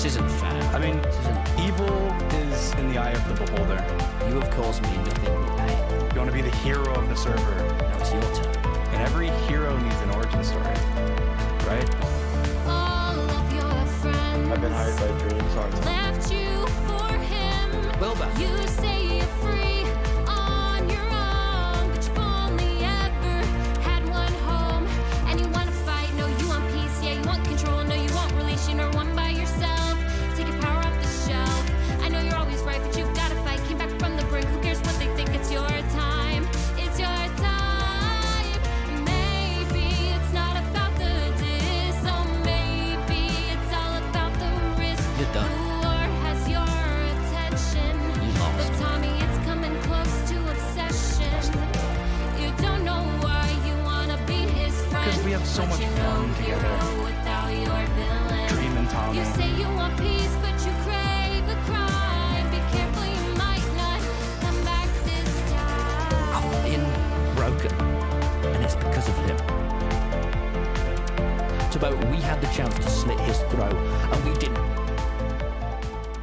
This isn't fair. I mean, This isn't... evil is in the eye of the beholder. You have caused me nothing but pain. You want to be the hero of the server. Now it's your turn. And every hero needs an origin story, right? All of your friends I've been hired by Dreams on left you for him. Well, Ben. You say you're free on your own, but you've only ever had one home. And you want to fight, no, you want peace, yeah, you want control, no, you won't release, you know, one by yourself. Take your power off the shelf. I know you're always right, but you've got to fight. Came back from the brink, who cares what they think? It's your time. It's your time. Maybe it's not about the diss, or maybe it's all about the risk. You're done. The war has your attention. You lost. But Tommy, it's coming close to obsession. You don't know why you wanna be his friend. 'Cause we have so but much you're fun no together. hero without your villain. Dream and Tommy. You say you want peace, but you crave a crime. Be careful, you might not come back this time. I've been broken, and it's because of him. It's about we had the chance to slit his throat, and we didn't.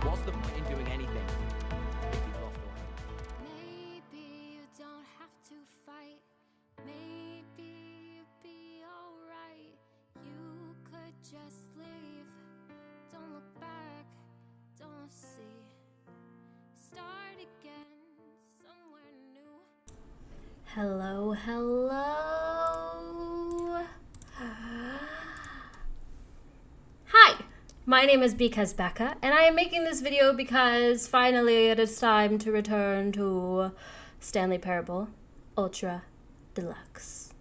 What's the point in doing anything if you've lost already? Maybe you don't have to fight. Maybe you'd be alright. You could just leave. Don't look back. Don't see. Start again somewhere new. Hello, hello. Hi, my name is BecauseBeca, and I am making this video because finally it is time to return to Stanley Parable Ultra Deluxe.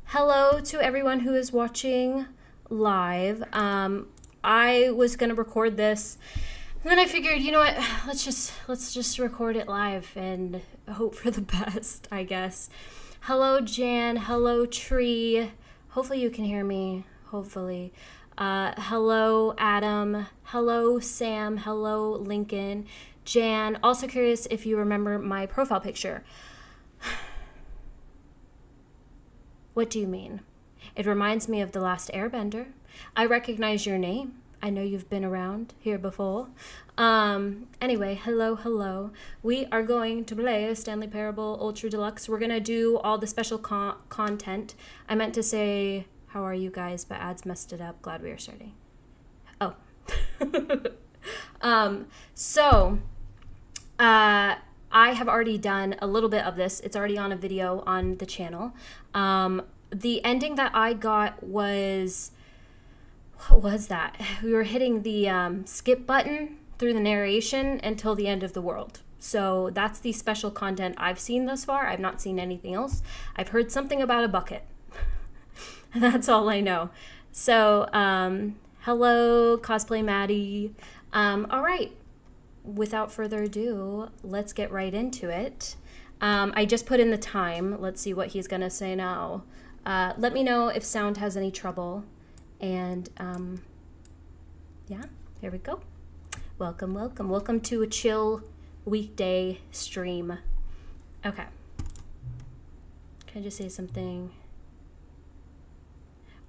Hello to everyone who is watching live. I was gonna record this, and then I figured, you know what? Let's just record it live and hope for the best, I guess. Hello, Jan. Hello, Tree. Hopefully you can hear me. Hopefully. Hello, Adam. Hello, Sam. Hello, Lincoln. Jan. Also curious if you remember my profile picture. What do you mean? It reminds me of The Last Airbender. I recognize your name. I know you've been around here before. Anyway, hello. We are going to play Stanley Parable Ultra Deluxe. We're going to do all the special content. I meant to say, how are you guys? But ads messed it up. Glad we are starting. Oh. I have already done a little bit of this. It's already on a video on the channel. The ending that I got was... What was that? We were hitting the skip button through the narration until the end of the world. So that's the special content I've seen thus far. I've not seen anything else. I've heard something about a bucket. That's all I know. So, hello, Cosplay Maddie. All right. Without further ado, let's get right into it. I just put in the time. Let's see what he's going to say now. Let me know if sound has any trouble. And, yeah, here we go. Welcome to a chill weekday stream. Okay. Can I just say something?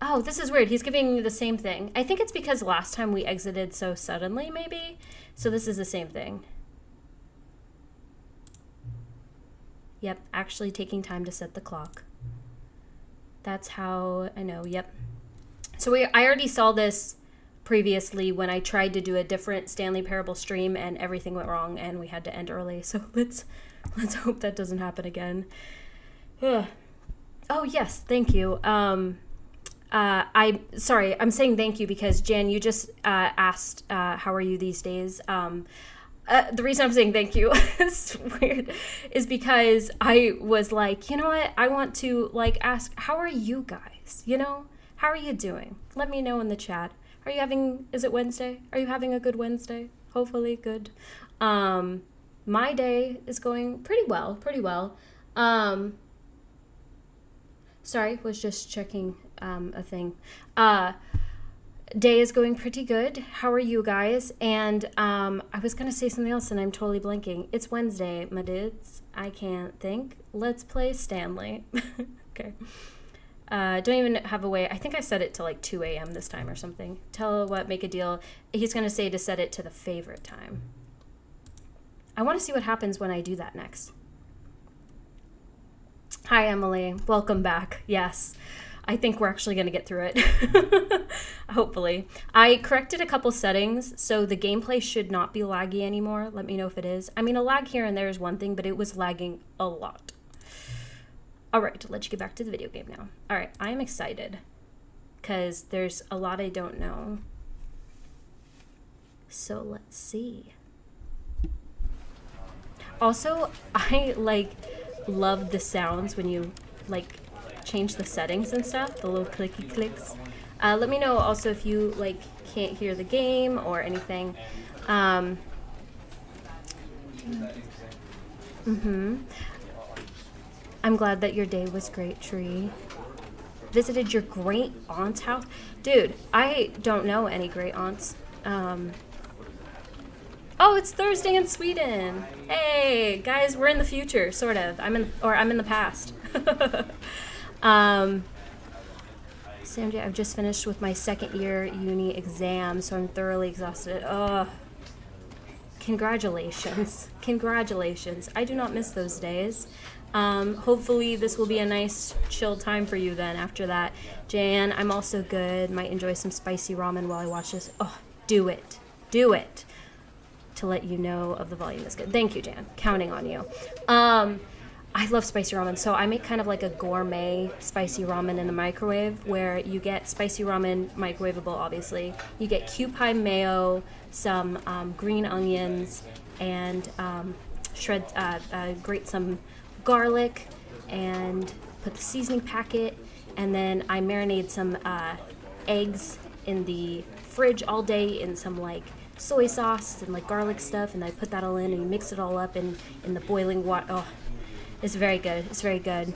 Oh, this is weird. He's giving me the same thing. I think it's because last time we exited so suddenly, maybe. So this is the same thing. Yep, actually taking time to set the clock. That's how I know, yep. So I already saw this previously when I tried to do a different Stanley Parable stream and everything went wrong and we had to end early. So let's hope that doesn't happen again. Ugh. Oh yes, thank you. I'm saying thank you because Jan, you just asked how are you these days. The reason I'm saying thank you is weird is because I was like, you know what? I want to like ask, how are you guys? You know? How are you doing? Let me know in the chat. Is it Wednesday? Are you having a good Wednesday? Hopefully good. My day is going pretty well. Sorry, was just checking a thing. Day is going pretty good. How are you guys? And I was going to say something else and I'm totally blanking. It's Wednesday, my dudes. I can't think. Let's play Stanley. Okay. Don't even have a way. I think I set it to like 2 a.m. this time or something. Tell what, make a deal. He's going to say to set it to the favorite time. I want to see what happens when I do that next. Hi, Emily. Welcome back. Yes. I think we're actually going to get through it. Hopefully. I corrected a couple settings, so the gameplay should not be laggy anymore. Let me know if it is. I mean, a lag here and there is one thing, but it was lagging a lot. All right, let you get back to the video game now. All right, I'm excited because there's a lot I don't know. So let's see. Also, I love the sounds when you change the settings and stuff, the little clicky clicks. Let me know also if you can't hear the game or anything. I'm glad that your day was great, Tree. Visited your great aunt's house? Dude, I don't know any great aunts. Oh, it's Thursday in Sweden. Hey, guys, we're in the future, sort of. I'm in the past. Sam, I've just finished with my second year uni exam, so I'm thoroughly exhausted. Oh, congratulations. Congratulations. I do not miss those days. Hopefully this will be a nice chill time for you then after that. Jan, I'm also good. Might enjoy some spicy ramen while I watch this. Oh, do it. Do it. To let you know of the volume is good. Thank you, Jan. Counting on you. I love spicy ramen, so I make kind of like a gourmet spicy ramen in the microwave where you get spicy ramen, microwavable obviously. You get cube pie mayo, some green onions, and grate some garlic and put the seasoning packet, and then I marinate some eggs in the fridge all day in some soy sauce and garlic stuff, and I put that all in and you mix it all up in the boiling water. Oh, it's very good. It's very good.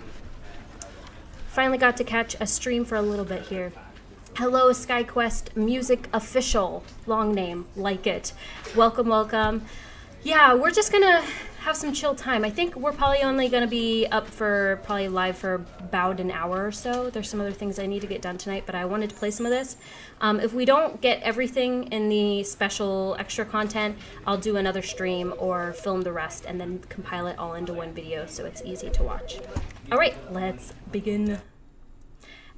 Finally got to catch a stream for a little bit here. Hello, SkyQuest Music Official. Long name, like it. Welcome, welcome. Yeah, we're just gonna have some chill time. I think we're probably only gonna be up for live for about an hour or so. There's some other things I need to get done tonight, but I wanted to play some of this. If we don't get everything in the special extra content, I'll do another stream or film the rest and then compile it all into one video so it's easy to watch. All right, let's begin.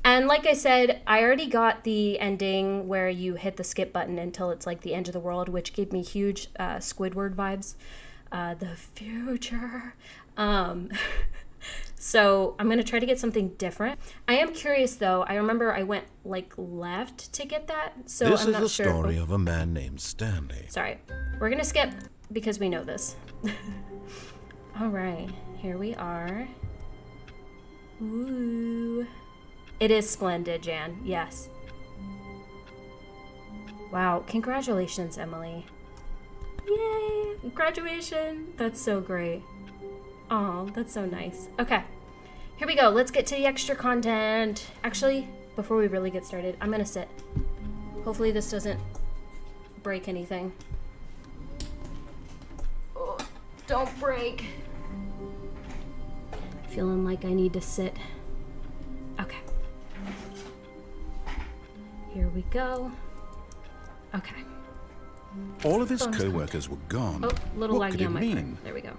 And like I said, I already got the ending where you hit the skip button until it's the end of the world, which gave me huge Squidward vibes. The future. So I'm going to try to get something different. I am curious, though. I remember I went, left to get that, so this I'm not sure. This is the story of a man named Stanley. Sorry. We're going to skip because we know this. All right. Here we are. Ooh. It is splendid, Jan. Yes. Wow. Congratulations, Emily. Yay! Graduation! That's so great. Oh, that's so nice. Okay, here we go. Let's get to the extra content. Actually, before we really get started, I'm gonna sit. Hopefully this doesn't break anything. Oh, don't break. Feeling like I need to sit. Okay. Here we go. Okay. All of his co-workers were gone. Oh, little what could laggy it on my mean? part. There we go.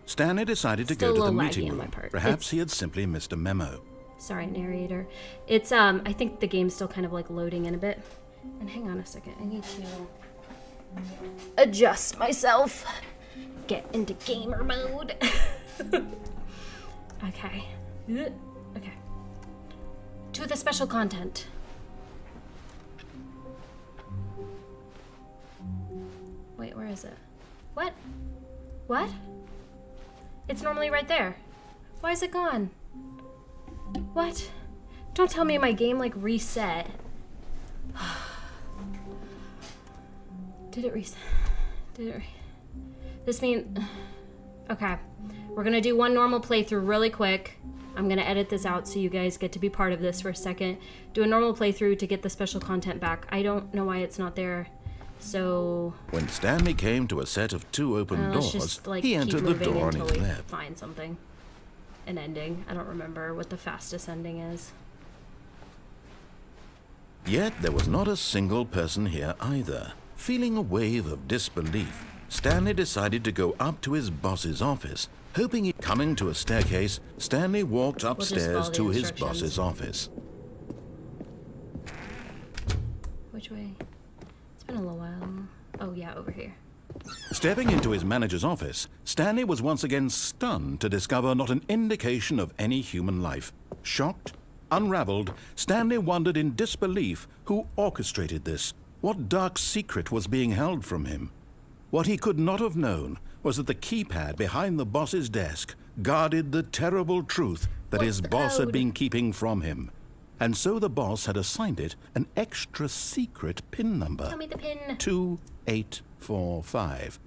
Stanley decided to Still go to the a little meeting laggy on my room. part. Perhaps he had simply missed a memo. Sorry, narrator. It's, I think the game's still kind of loading in a bit. And hang on a second, I need to adjust myself. Get into gamer mode. Okay. Okay. To the special content. Wait, where is it? What? What? It's normally right there. Why is it gone? What? Don't tell me my game reset. Did it reset? This means... Okay. We're gonna do one normal playthrough really quick. I'm gonna edit this out so you guys get to be part of this for a second. Do a normal playthrough to get the special content back. I don't know why it's not there. So... When Stanley came to a set of 2 open doors, just, he entered the door on his until we left. find something. an ending. I don't remember what the fastest ending is. Yet there was not a single person here either. Feeling a wave of disbelief, Stanley decided to go up to his boss's office. Hoping he coming to a staircase, Stanley walked upstairs to his boss's office. Which way? It's been a little while. Oh yeah, over here. Stepping into his manager's office, Stanley was once again stunned to discover not an indication of any human life. Shocked, unraveled, Stanley wondered in disbelief who orchestrated this. What dark secret was being held from him? What he could not have known was that the keypad behind the boss's desk guarded the terrible truth that his boss had been keeping from him. And so the boss had assigned it an extra secret PIN number. Tell me the PIN. 2845.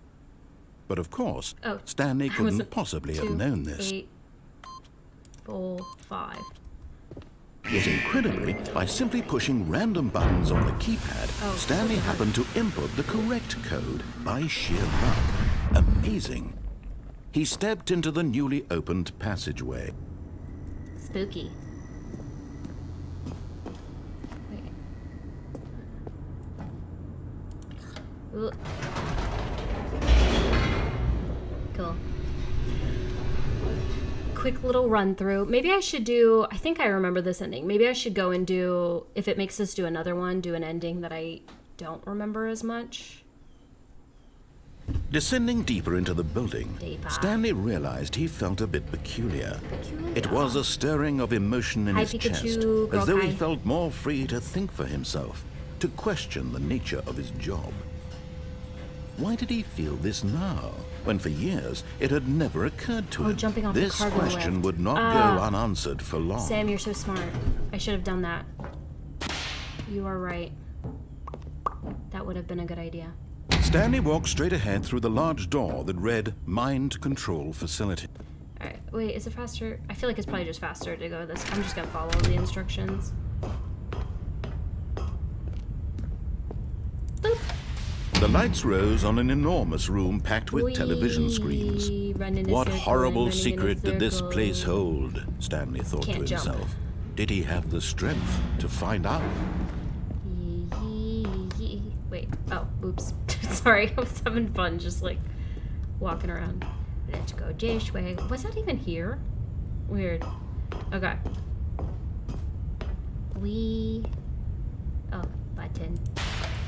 But of course, Stanley couldn't possibly have known this. 2845. Yet incredibly, by simply pushing random buttons on the keypad, Stanley happened to input the correct code by sheer luck. Amazing. He stepped into the newly opened passageway. Spooky. Wait. Ooh. Cool. Quick little run through. Maybe I should do, I think I remember this ending. Maybe I should go and do, if it makes us do another one, do an ending that I don't remember as much. Descending deeper into the building, Stanley realized he felt a bit peculiar. It was a stirring of emotion in his chest, as though he felt more free to think for himself, to question the nature of his job. Why did he feel this now, when for years it had never occurred to him? Jumping off This the cargo question lift. would not go unanswered for long. Sam, you're so smart. I should have done that. You are right. That would have been a good idea. Stanley walked straight ahead through the large door that read Mind Control Facility. Alright, wait, is it faster? I feel like it's probably just faster to go this. I'm just gonna follow the instructions. Boop. The lights rose on an enormous room packed with television screens. What horrible secret did this place hold? Stanley thought to himself. Did he have the strength to find out? Wait, oh, oops. Sorry, I was having fun just like walking around. Let's go this way. Was that even here? Weird. Okay. Oh, button.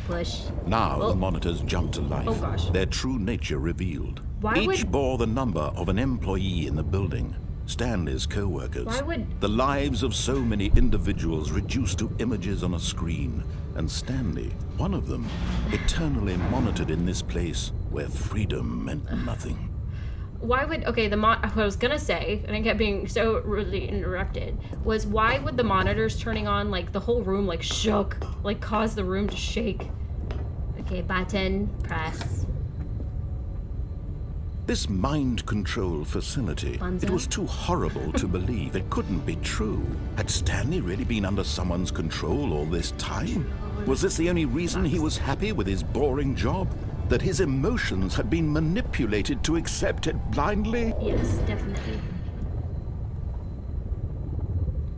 Push. Now the monitors jumped to life. Oh gosh. Their true nature revealed. Each bore the number of an employee in the building. Stanley's co-workers. The lives of so many individuals reduced to images on a screen. And Stanley, one of them, eternally monitored in this place where freedom meant nothing. Why would, okay, what I was gonna say, and I kept being so rudely interrupted, was why would the monitors turning on, like, the whole room, like, shook, like, caused the room to shake? Okay, button, press. This mind control facility, it was too horrible to believe. It couldn't be true. Had Stanley really been under someone's control all this time? Was this the only reason he was happy with his boring job? That his emotions had been manipulated to accept it blindly? Yes, definitely.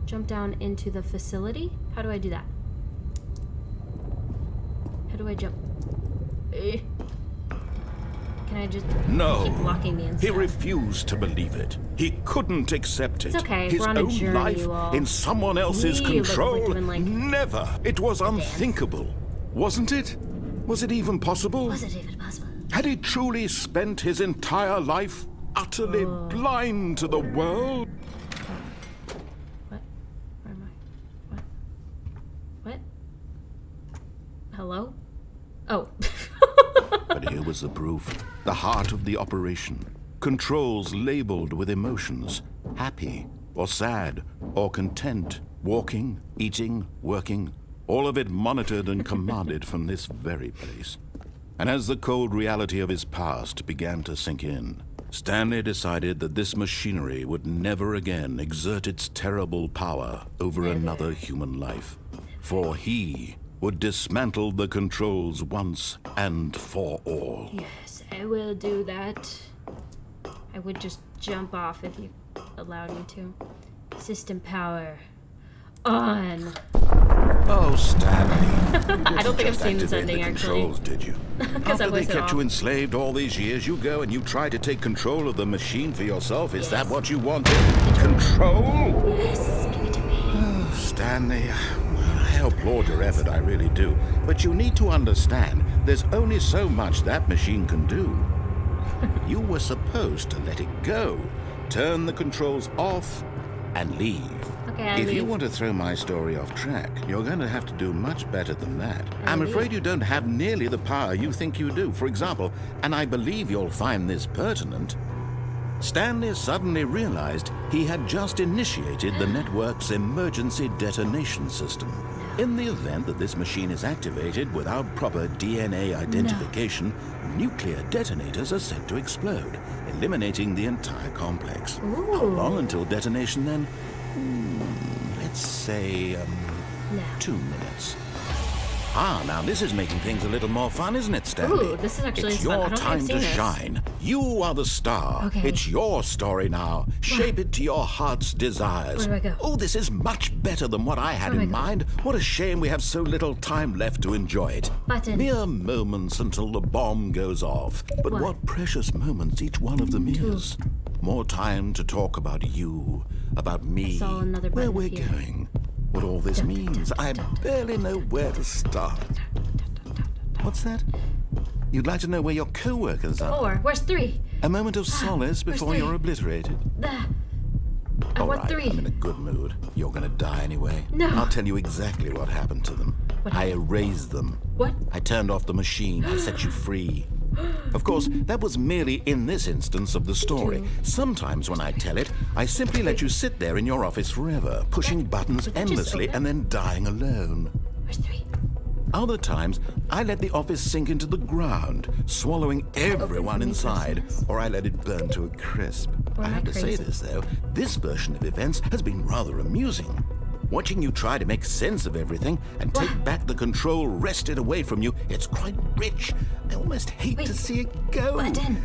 Jump down into the facility? How do I do that? How do I jump? Can I just keep blocking me and he stuff? refused to believe it. He couldn't accept it. It's okay, His we're on a own journey, life you all. in someone else's control? Never. It was unthinkable. Wasn't it? Was it even possible? Was it even possible? Had he truly spent his entire life utterly blind to the world? What? Where am I? What? Hello? Oh. But here was the proof. The heart of the operation. Controls labeled with emotions. Happy, or sad, or content. Walking, eating, working. All of it monitored and commanded from this very place. And as the cold reality of his past began to sink in, Stanley decided that this machinery would never again exert its terrible power over another human life. For he would dismantle the controls once and for all. Yes, I will do that. I would just jump off if you allowed me to. System power on. Oh, Stanley. I don't think I've seen this ending, the actually. controls, did you? Because I After they voiced it kept off. you enslaved all these years, you go and you try to take control of the machine for yourself. Is that what you wanted? Control? Yes, give it to me. Oh, Stanley, I applaud your effort, I really do. But you need to understand, there's only so much that machine can do. You were supposed to let it go, turn the controls off, and leave. Okay, If you want to throw my story off track, you're going to have to do much better than that. I'm afraid you don't have nearly the power you think you do. For example, and I believe you'll find this pertinent, Stanley suddenly realized he had just initiated the network's emergency detonation system. In the event that this machine is activated without proper DNA identification, nuclear detonators are set to explode, eliminating the entire complex. How long until detonation then? Let's say, 2 minutes. Ah, now this is making things a little more fun, isn't it, Stanley? Ooh, this is actually It's fun. I your don't think I've time seen to this. shine. You are the star. Okay. It's your story now. Shape it to your heart's desires. Where do I go? Oh, this is much better than what I had Where do in I go? mind. What a shame we have so little time left to enjoy it. Button. Mere moments until the bomb goes off. But One. what precious moments each one of them is. More time to talk about you, about me, saw another where button we're appear. going, what all this means. I barely know where to start. What's that? You'd like to know where your co-workers are? 4. Where's 3? A moment of solace before 3? you're obliterated. I All want right, 3. I'm in a good mood. You're gonna die anyway. No. I'll tell you exactly what happened to them. What I happened? erased them. What? I turned off the machine. I set you free. Of course, that was merely in this instance of the story. Sometimes when I tell it, I simply let you sit there in your office forever, pushing buttons Did that just endlessly open? and then dying alone. Where's 3? Other times, I let the office sink into the ground, swallowing everyone for me inside, personally. or I let it burn to a crisp. Or I am I have to say crazy? this, though, this version of events has been rather amusing. Watching you try to make sense of everything and take back the control wrested away from you, it's quite rich. I almost hate to Wait. see it go. Button.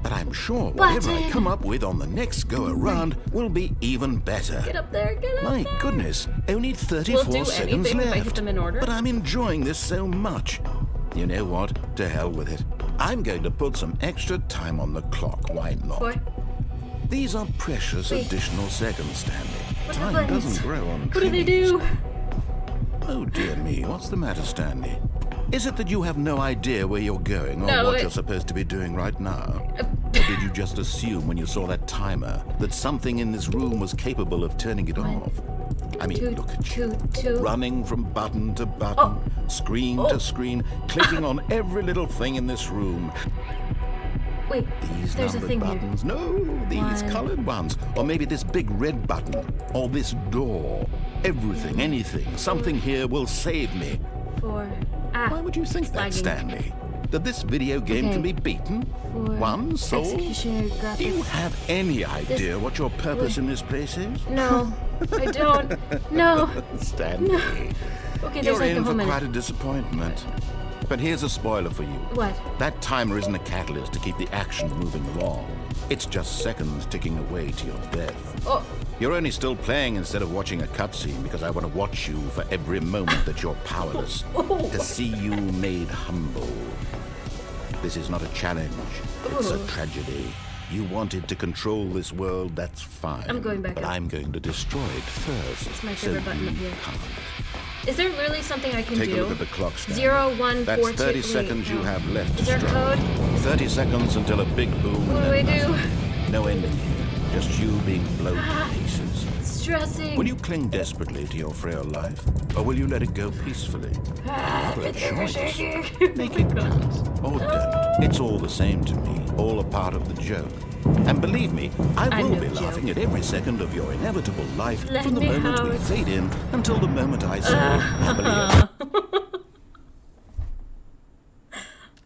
But I'm sure whatever I Button. come up with on the next go-around will be even better. Get up there, get up My there. goodness, only 34 We'll do seconds anything if left. I hit them in order. But I'm enjoying this so much. You know what? To hell with it. I'm going to put some extra time on the clock. Why not? 4. These are precious Wait. additional seconds, Stanley. What Time happens? doesn't grow on What do they trees. do? Oh dear me, what's the matter, Stanley? Is it that you have no idea where you're going or No, what it- you're supposed to be doing right now? Or did you just assume when you saw that timer that something in this room was capable of turning it off? I mean, 2, look at you. 2, 2. Running from button to button, screen to screen, clicking on every little thing in this room. Wait, These there's a numbered thing buttons. No, these 1. colored ones. Or maybe this big red button. Or this door. Everything, anything, something here will save me. here. 4. Ah. Why would you think that, lagging. Stanley? That this video game Okay. can be beaten? 4. One soul? Executionary Do graphics. you have any idea what your purpose in this place is? No, I don't. No. Stanley, Okay, there's you're like in a whole for minute. quite a disappointment. But here's a spoiler for you. What? That timer isn't a catalyst to keep the action moving along. It's just seconds ticking away to your death. Oh, You're only still playing instead of watching a cutscene because I want to watch you for every moment that you're powerless. To see you made humble. This is not a challenge. It's a tragedy. You wanted to control this world, that's fine. I'm going back But up. I'm going to destroy it first. It's my so favorite button you up here. can't. is there literally something I can Take do? a look at the clock, Stanley. 0, 1, That's 4, 2. 30 wait, seconds you no. have left to Is there a struggle. code? 30 seconds until a big boom. What and do I then do? nothing. No ending here. Just you being blown to pieces. Stressing. Will you cling desperately to your frail life, or will you let it go peacefully? Another My fingers are choice. shaking. Make it count, or don't. It's all the same to me, all a part of the joke. And believe me, I I'm will no be joke. laughing at every second of your inevitable life Let from the me moment we out. fade in until the moment I say happily ever.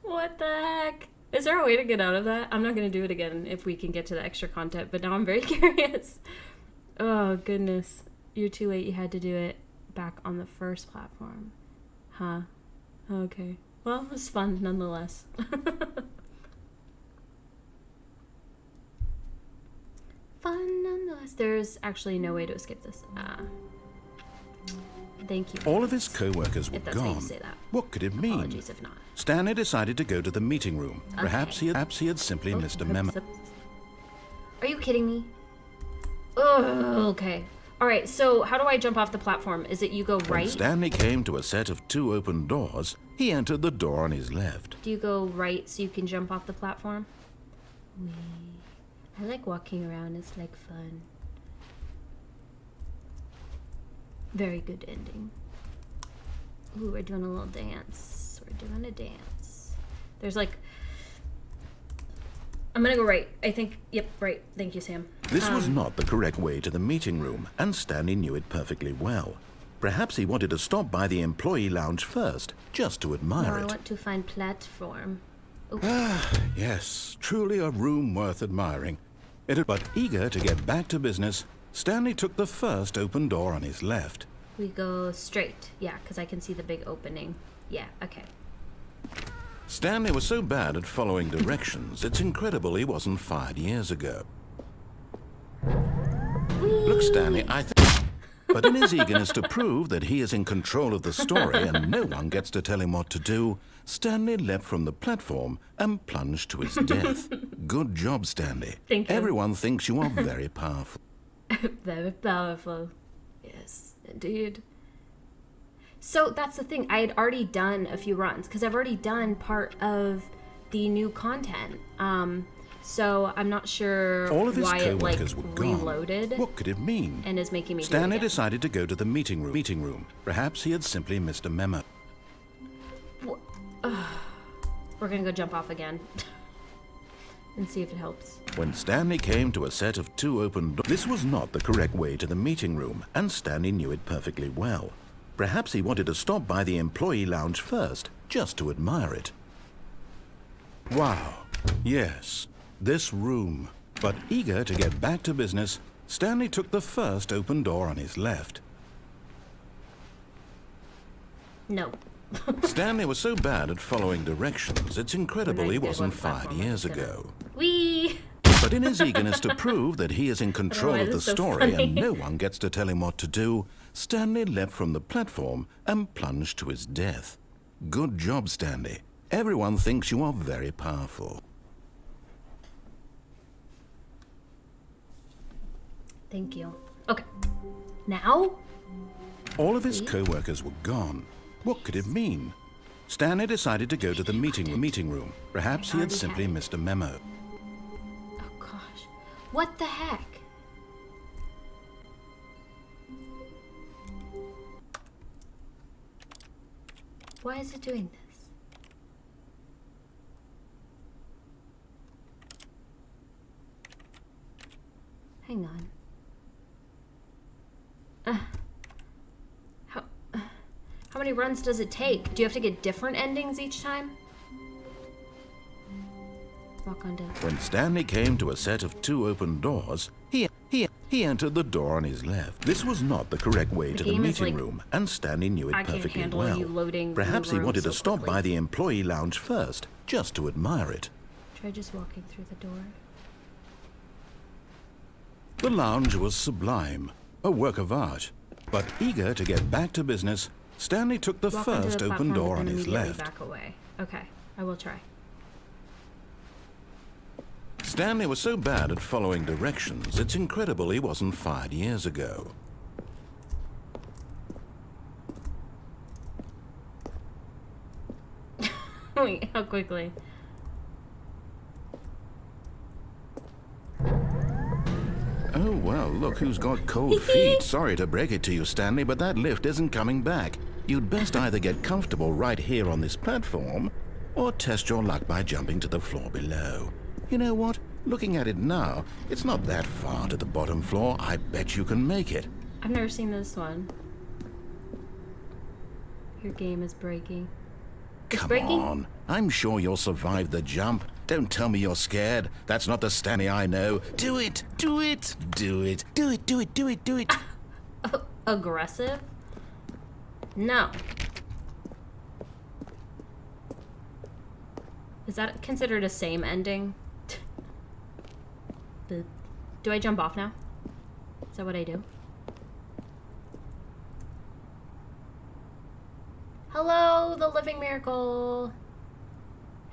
What the heck? Is there a way to get out of that? I'm not going to do it again if we can get to the extra content, but now I'm very curious. Oh, goodness. You're too late. You had to do it back on the first platform. Huh. Okay. Well, it was fun nonetheless. fun nonetheless. There's actually no way to escape this. Thank you. All of his co-workers were If that's how you gone. say that. What could it mean? Apologies if not. Stanley decided to go to the meeting room. Perhaps he had simply missed a memo. Are you kidding me? Oh, okay. All right, so how do I jump off the platform? Is it you go When right? Stanley came to a set of 2 open doors, he entered the door on his left. Do you go right so you can jump off the platform? Wee. I like walking around. It's like fun. Very good ending. Ooh, we're doing a little dance. We're doing a dance. There's like... I'm gonna go right. I think... Yep, right. Thank you, Sam. This was not the correct way to the meeting room, and Stanley knew it perfectly well. Perhaps he wanted to stop by the employee lounge first, just to admire I it. want to find platform. Yes, truly a room worth admiring. But eager to get back to business, Stanley took the first open door on his left. We go straight. Yeah, because I can see the big opening. Yeah, okay. Stanley was so bad at following directions, it's incredible he wasn't fired years ago. Look, Stanley, I think... But in his eagerness to prove that he is in control of the story and no one gets to tell him what to do, Stanley leapt from the platform and plunged to his death. Good job, Stanley. Thank you. Everyone thinks you are very powerful. Very powerful. Yes, indeed. So that's the thing. I had already done a few runs because I've already done part of the new content. So I'm not sure All of his why it like co-workers were gone. reloaded What could it mean? and is making me do it Stanley again. decided to go to the meeting room. Perhaps he had simply missed a memo. We're gonna go jump off again and see if it helps. When Stanley came to a set of 2 open doors, this was not the correct way to the meeting room, and Stanley knew it perfectly well. Perhaps he wanted to stop by the employee lounge first, just to admire it. Wow, yes, this room. But eager to get back to business, Stanley took the first open door on his left. No. Stanley was so bad at following directions, it's incredible he We're not wasn't gonna go on the 5 platform, years I'm just ago. Wee. But in his eagerness to prove that he is in control why of the this is so story funny. and no one gets to tell him what to do, Stanley leapt from the platform and plunged to his death. Good job, Stanley. Everyone thinks you are very powerful. Thank you. Okay. Now? All of his co-workers were gone. What could it mean? Stanley decided to go to the meeting room. Perhaps he had already simply had it. missed a memo. Oh gosh. What the heck? Why is it doing this? Hang on. How many runs does it take? Do you have to get different endings each time? Walk on down. When Stanley came to a set of 2 open doors, he entered the door on his left. This was not the correct way to the game is meeting like, room, and Stanley knew it I can't perfectly handle well. you loading Perhaps through he wanted to rooms so stop by quickly. the employee lounge first, just to admire it. Try just walking through the door. The lounge was sublime, a work of art. But eager to get back to business, Stanley took the Walk onto first the open platform door on and his immediately left. back away. Okay, I will try. Stanley was so bad at following directions, it's incredible he wasn't fired years ago. Wait, how quickly? Oh, well, look who's got cold feet. Sorry to break it to you, Stanley, but that lift isn't coming back. You'd best either get comfortable right here on this platform, or test your luck by jumping to the floor below. You know what? Looking at it now, it's not that far to the bottom floor. I bet you can make it. I've never seen this one. Your game is breaking. It's Come breaking? on. I'm sure you'll survive the jump. Don't tell me you're scared. That's not the Stanley I know. Do it! Do it! Do it! Do it! Do it! Do it! Do it! Aggressive? No. Is that considered a same ending? Boop, Do I jump off now? Is that what I do? Hello, the living miracle.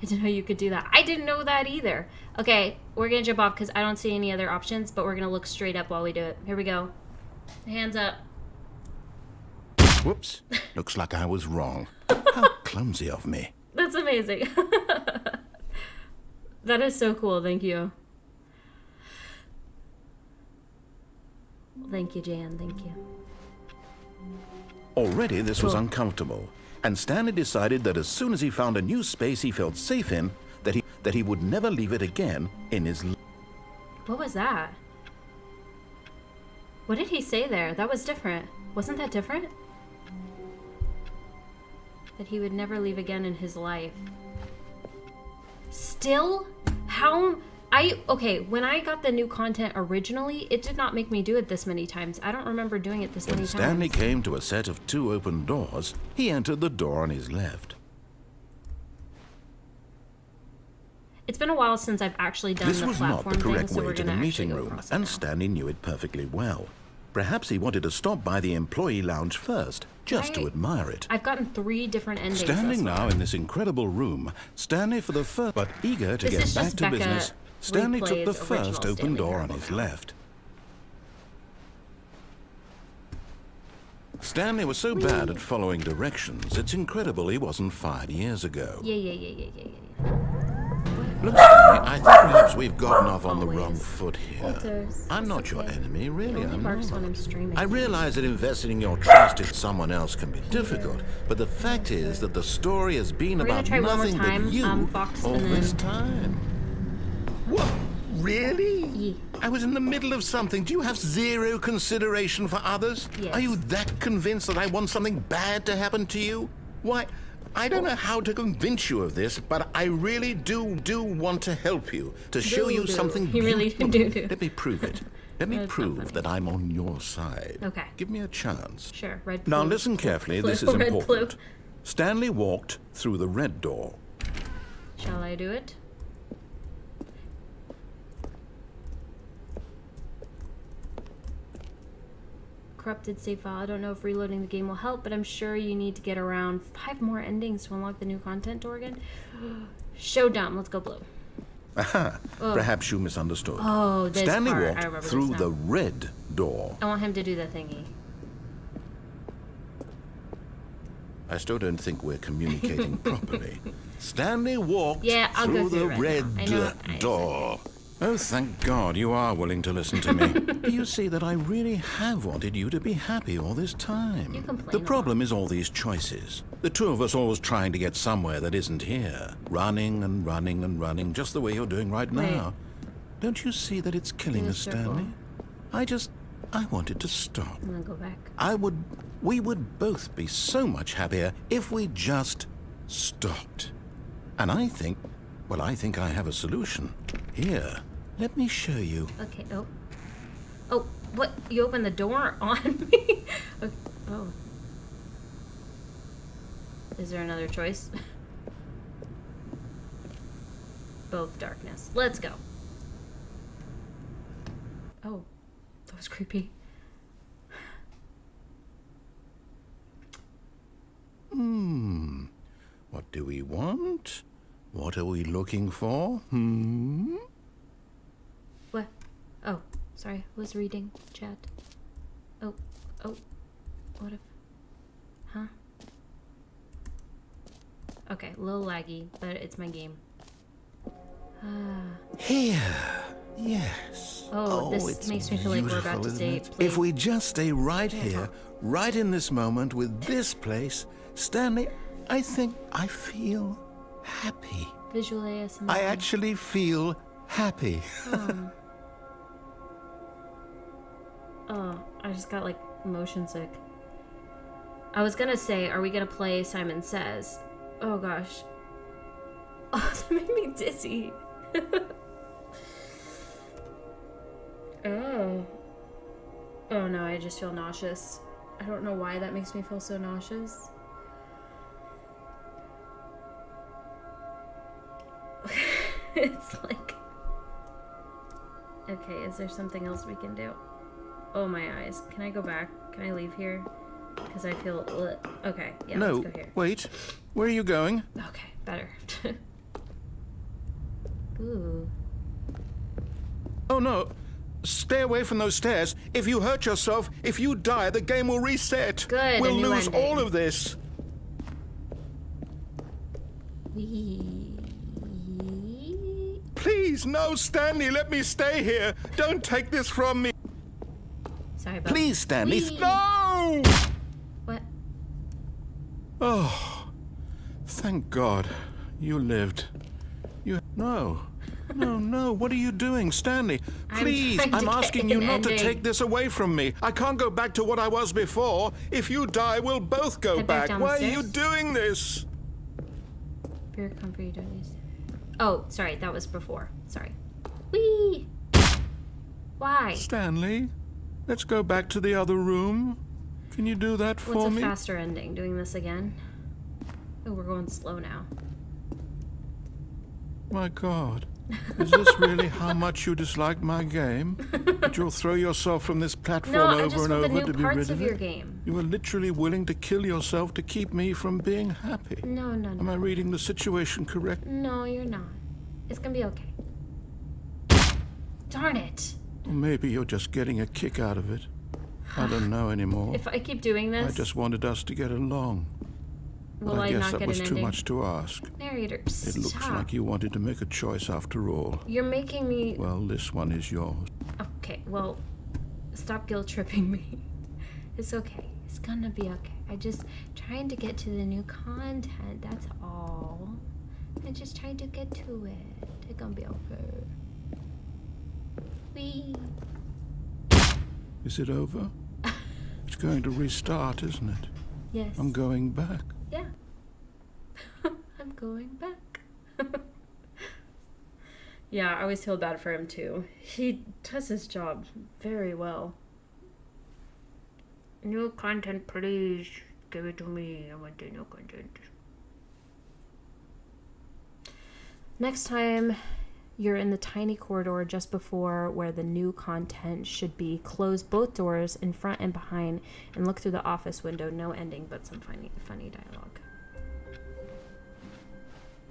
I didn't know you could do that. I didn't know that either. Okay, we're gonna jump off because I don't see any other options, but we're gonna look straight up while we do it. Here we go. Hands up. Whoops. Looks like I was wrong. How clumsy of me. That's amazing. That is so cool. Thank you. Thank you, Jan. Thank you. Already this was Cool. uncomfortable, and Stanley decided that as soon as he found a new space he felt safe in, that he would never leave it again in his life. What was that? What did he say there? That was different. Wasn't that different? That he would never leave again in his life. Still? How? Okay, when I got the new content originally, it did not make me do it this many times. I don't remember doing it this many When times. Stanley came to a set of 2 open doors, he entered the door on his left. It's been a while since I've actually done This the was not platform the correct thing, so way we're to gonna the actually meeting go room, across it and now. Stanley knew it perfectly well. Perhaps he wanted to stop by the employee lounge first, just to Right. admire it. I've gotten 3 different endings. Standing thus far. now in this incredible room, Stanley for the first, but eager to This get is back just to Becca business, Stanley took the replays first original open Stanley door on Parable his now. left. Stanley was so bad at following directions, it's incredible he wasn't fired years ago. Yeah. Look, Stanley, I think perhaps we've gotten off on the wrong Always. foot here. Walters, I'm it's not your okay. enemy, really, It only I'm barks when I'm not. streaming. I realize that investing your trust in someone else can be difficult, but the fact is that the story has been We're gonna about try one more nothing time, but you Fox, all and this then- time. What? Really? Yeah. I was in the middle of something. Do you have zero consideration for others? Yes. Are you that convinced that I want something bad to happen to you? Why, I don't know how to convince you of this, but I really do want to help you, to show you Do. something You really beautiful. do. Let me prove it. Let me That's not prove funny. that I'm on your side. Okay. Give me a chance. Sure, red Now blue. listen carefully, Blue, this is red, important. blue. Stanley walked through the red door. Shall I do it? Corrupted save file. I don't know if reloading the game will help, but I'm sure you need to get around 5 more endings to unlock the new content door again. Show dumb. Let's go blue. Aha, perhaps you misunderstood. Oh, this Stanley part. I walked remember this through now. the red door. I want him to do the thingy. I still don't think we're communicating properly. Stanley walked Yeah, I'll go through through the right red now. I know, I door. Oh, thank God you are willing to listen to me. Do you see that I really have wanted you to be happy all this time? You complain The a lot. problem is all these choices. The two of us always trying to get somewhere that isn't here. Running and running and running, just the way you're doing right now. Don't you see that it's killing Do a us, circle. Stanley? I wanted to stop. I'm gonna go back. We would both be so much happier if we just stopped. And I think I have a solution. Here, let me show you. Okay. Oh. Oh, what? You opened the door on me? Okay. Oh. Is there another choice? Both darkness. Let's go. Oh, that was creepy. What do we want? What are we looking for? What? Oh, sorry. Was reading chat. Oh. What if? Huh? Okay, a little laggy, but it's my game. Here. Yes. Oh, this it's makes me feel like we're about beautiful, to isn't stay. it? play- If we just stay right here, right in this moment with this place, Stanley, I think I feel happy. Visual ASMR. I actually feel happy. Oh, I just got like motion sick. I was gonna say, are we gonna play Simon Says? Oh gosh. Oh, that made me dizzy. Oh. Oh no, I just feel nauseous. I don't know why that makes me feel so nauseous. It's like... Okay, is there something else we can do? Oh, my eyes. Can I go back? Can I leave here? Because I feel... Okay, yeah, No, let's go here. wait. Where are you going? Okay, better. Ooh. Oh, no. Stay away from those stairs. If you hurt yourself, if you die, the game will reset. Good, We'll a new lose ending. all of this. Please, no, Stanley, let me stay here. Don't take this from me. Sorry about Please, Stanley. Whee! No! What? Oh, thank God. You lived. No. No, what are you doing, Stanley? Please, trying to I'm get asking you an not to ending. take this away from me. I can't go back to what I was before. If you die, we'll both go Head back back. down the Why are you stairs? doing this? Pure comfort, you don't use. Oh, sorry, that was before. Sorry. Whee! Why? Stanley, let's go back to the other room. Can you do that for What's a me? faster ending? Doing this again? Oh, we're going slow now. My God. Is this really how much you dislike my game? That you'll throw yourself from this platform No, I over just and want the over new to be parts rid of of your it? game. You were literally willing to kill yourself to keep me from being happy. No, Am I reading the situation correct? No, you're not. It's gonna be okay. Darn it! Or maybe you're just getting a kick out of it. I don't know anymore. If I keep doing I this, just wanted us to get along. will I I guess not that get was an too ending? much to ask. Narrator, It stop. looks like you wanted to make a choice after all. You're making me... Well, this one is yours. Okay, well, stop guilt-tripping me. It's okay. It's gonna be okay. I just trying to get to the new content, that's all. I'm just trying to get to it. It's gonna be okay. Whee! Is it over? It's going to restart, isn't it? Yes. I'm going back. Yeah. I'm going back. Yeah, I always feel bad for him too. He does his job very well. New content, please. Give it to me. I want the new content. Next time you're in the tiny corridor just before where the new content should be, close both doors in front and behind and look through the office window. No ending, but some funny dialogue.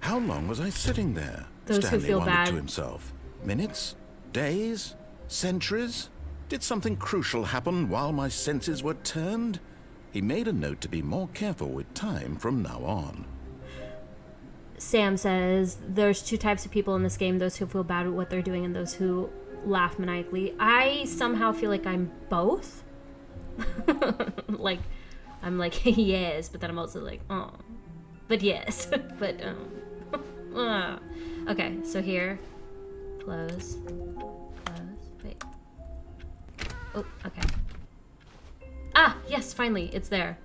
How long was I sitting there? Those who Stanley feel wondered bad. to himself. Minutes? Days? Centuries? Did something crucial happen while my senses were turned? He made a note to be more careful with time from now on. Sam says there's two types of people in this game, those who feel bad with what they're doing and those who laugh maniacally. I somehow feel like I'm both. Like, I'm like, yes, but then I'm also like, oh. But yes, but, Okay, so here, close, wait. Oh, okay. Ah, yes, finally, it's there.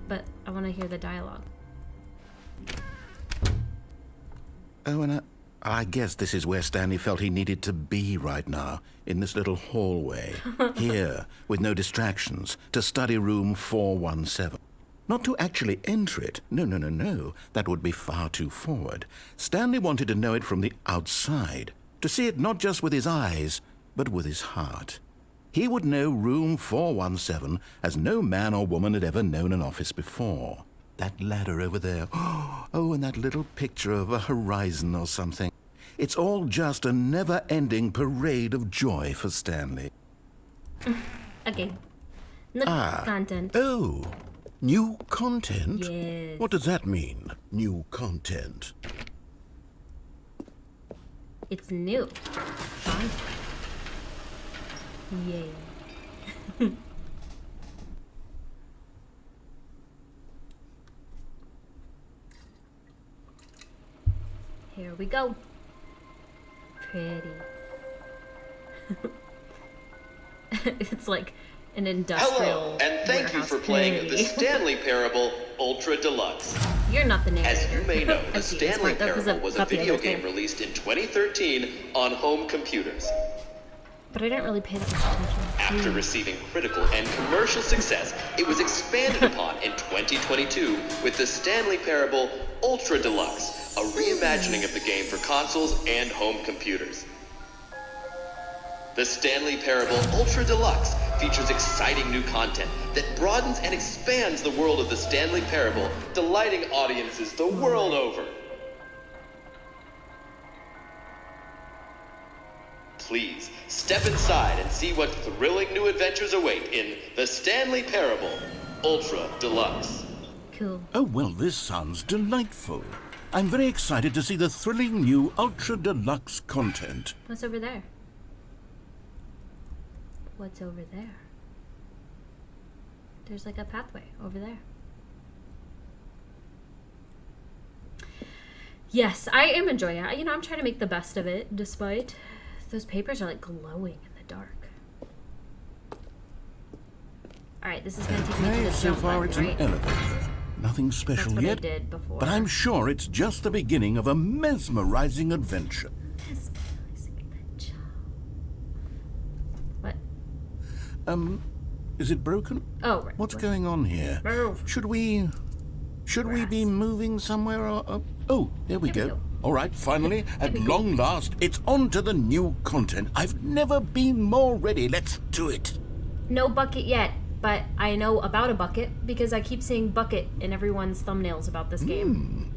But I want to hear the dialogue. Oh, and I guess this is where Stanley felt he needed to be right now, in this little hallway. Here, with no distractions, to study room 417. Not to actually enter it. No. That would be far too forward. Stanley wanted to know it from the outside. To see it not just with his eyes, but with his heart. He would know room 417 as no man or woman had ever known an office before. That ladder over there. Oh, and that little picture of a horizon or something. It's all just a never-ending parade of joy for Stanley. Okay. New content. Oh, new content? Yes. What does that mean, new content? It's new content. Yay. Here we go. Pretty. It's like an industrial. Hello, and thank you warehouse. for playing Pretty. the Stanley Parable Ultra Deluxe. You're not the narrator. As you may know, the I see, it's Stanley smart, though, 'cause Parable I've was a got the video other thing. game released in 2013 on home computers. But I didn't really pay that much attention. After receiving critical and commercial success, it was expanded upon in 2022 with the Stanley Parable Ultra Deluxe, a reimagining of the game for consoles and home computers. The Stanley Parable Ultra Deluxe features exciting new content that broadens and expands the world of the Stanley Parable, delighting audiences the world over. Please, step inside and see what thrilling new adventures await in The Stanley Parable Ultra Deluxe. Cool. Oh, well, this sounds delightful. I'm very excited to see the thrilling new Ultra Deluxe content. What's over there? What's over there? There's like a pathway over there. Yes, I am enjoying it. You know, I'm trying to make the best of it, despite those papers are like glowing in the dark. Alright, this is going to take me to the So jump far button, it's right? an elevator. Nothing special That's what yet, I did before. but I'm sure it's just the beginning of a mesmerizing adventure. Mesmerizing adventure. What? Is it broken? Oh, right. What's going on here? Move. Should we be moving somewhere? Oh, there we Here we go. go. All right, finally, at we go. long last, it's on to the new content. I've never been more ready. Let's do it. No bucket yet, but I know about a bucket because I keep seeing bucket in everyone's thumbnails about this game.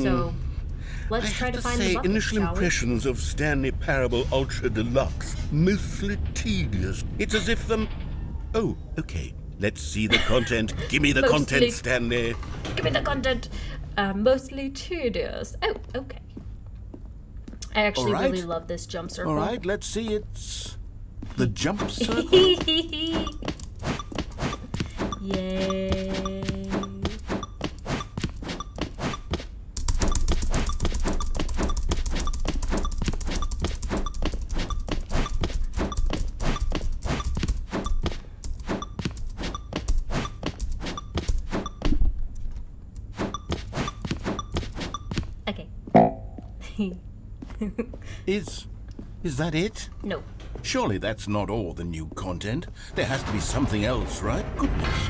So let's try to find the bucket, initial shall we? impressions of Stanley Parable Ultra Deluxe, mostly tedious. It's as if them... Oh, okay. Let's see the content. Give me the Mostly- content, Stanley. Give me the content. Mostly tedious. Oh, okay. I actually All right. really love this jump circle. All right, let's see. It's the jump circle. Yay. Okay. Is that it? No. Surely that's not all the new content. There has to be something else, right? Goodness.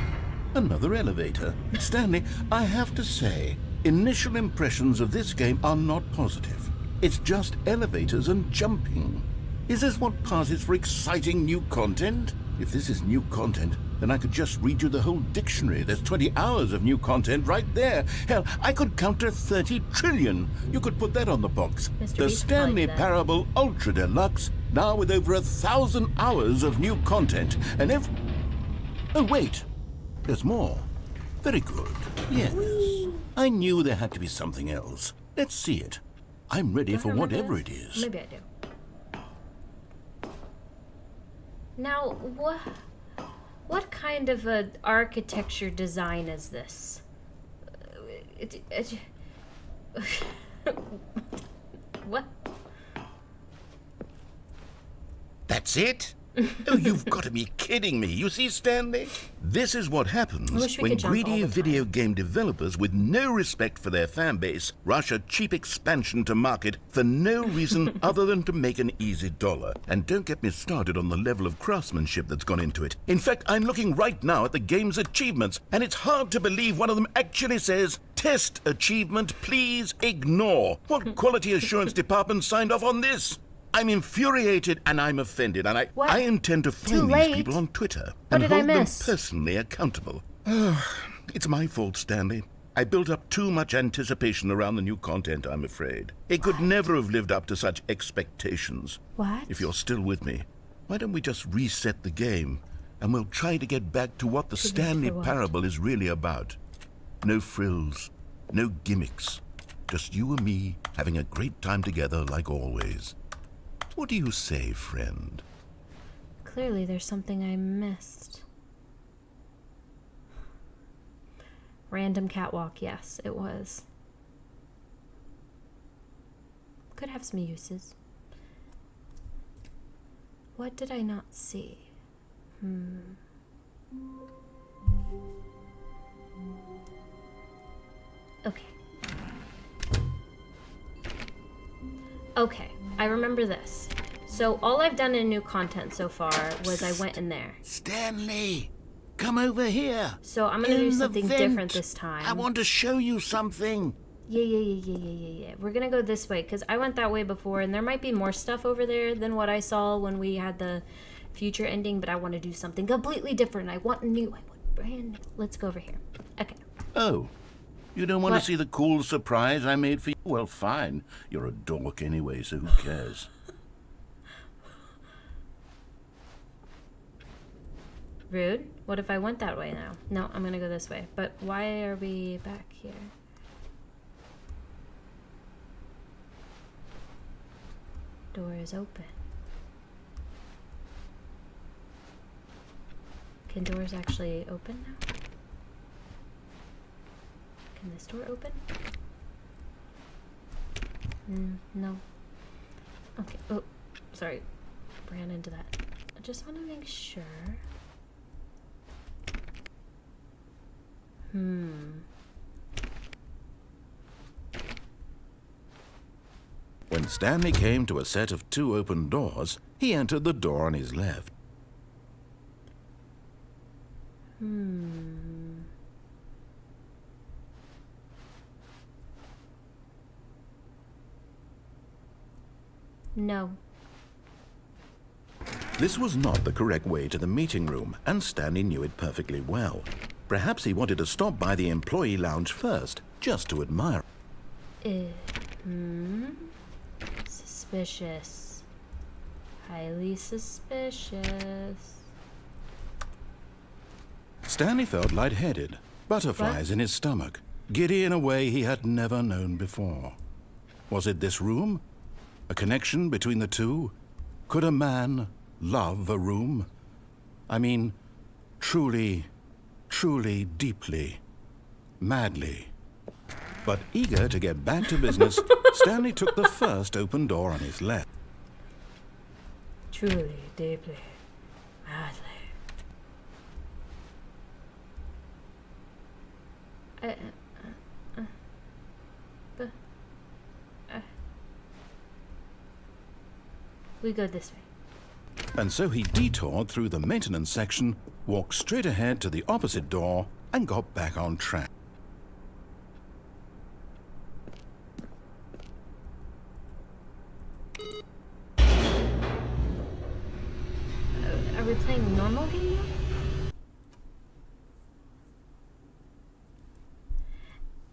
Another elevator. Stanley, I have to say, initial impressions of this game are not positive. It's just elevators and jumping. Is this what passes for exciting new content? If this is new content, then I could just read you the whole dictionary. There's 20 hours of new content right there. Hell, I could count to 30 trillion. You could put that on the box. Mr. The Beast Stanley behind that. Parable Ultra Deluxe, now with over 1,000 hours of new content. And oh, wait. There's more. Very good. Yes. I knew there had to be something else. Let's see it. I'm ready for Remember whatever this? it is. Maybe I do. Now, what kind of a architecture design is this? What? That's it? Oh, you've got to be kidding me. You see, Stanley? This is what I happens wish we when could jump all greedy the video time. game developers with no respect for their fan base rush a cheap expansion to market for no reason other than to make an easy dollar. And don't get me started on the level of craftsmanship that's gone into it. In fact, I'm looking right now at the game's achievements, and it's hard to believe one of them actually says, "Test achievement, please ignore." What quality assurance department signed off on this? I'm infuriated and I'm offended, and What? I intend to Too find late. these people on Twitter What and did I hold them miss? personally accountable. It's my fault, Stanley. I built up too much anticipation around the new content, I'm afraid. It could never have lived up to such expectations. What? If you're still with me, why don't we just reset the game and we'll try to get back to what the To Stanley what? Parable is really about. No frills, no gimmicks. Just you and me having a great time together like always. What do you say, friend? Clearly, there's something I missed. Random catwalk, yes, it was. Could have some uses. What did I not see? Okay. Okay, I remember this. So all I've done in new content so far was I went in there. Stanley, come over here. So I'm gonna do In the something vent. different this time. I want to show you something. Yeah. We're gonna go this way because I went that way before, and there might be more stuff over there than what I saw when we had the future ending, but I want to do something completely different. I want new. I want brand new. Let's go over here. Okay. Oh, you don't want What? to see the cool surprise I made for you? Well, fine. You're a dork anyway, so who cares? Rude. What if I went that way now? No, I'm gonna go this way. But why are we back here? Door is open. Can doors actually open now? Can this door open? No. Okay. Oh, sorry. Ran into that. I just want to make sure. When Stanley came to a set of 2 open doors, he entered the door on his left. No. This was not the correct way to the meeting room, and Stanley knew it perfectly well. Perhaps he wanted to stop by the employee lounge first, just to admire. Suspicious. Highly suspicious. Stanley felt lightheaded, butterflies in his stomach, giddy in a way he had never known before. Was it this room? A connection between the two? Could a man love a room? I mean, truly, deeply, madly. But eager to get back to business, Stanley took the first open door on his left. Truly, deeply, madly. We go this way. And so he detoured through the maintenance section, walked straight ahead to the opposite door, and got back on track. Are we playing normal game now?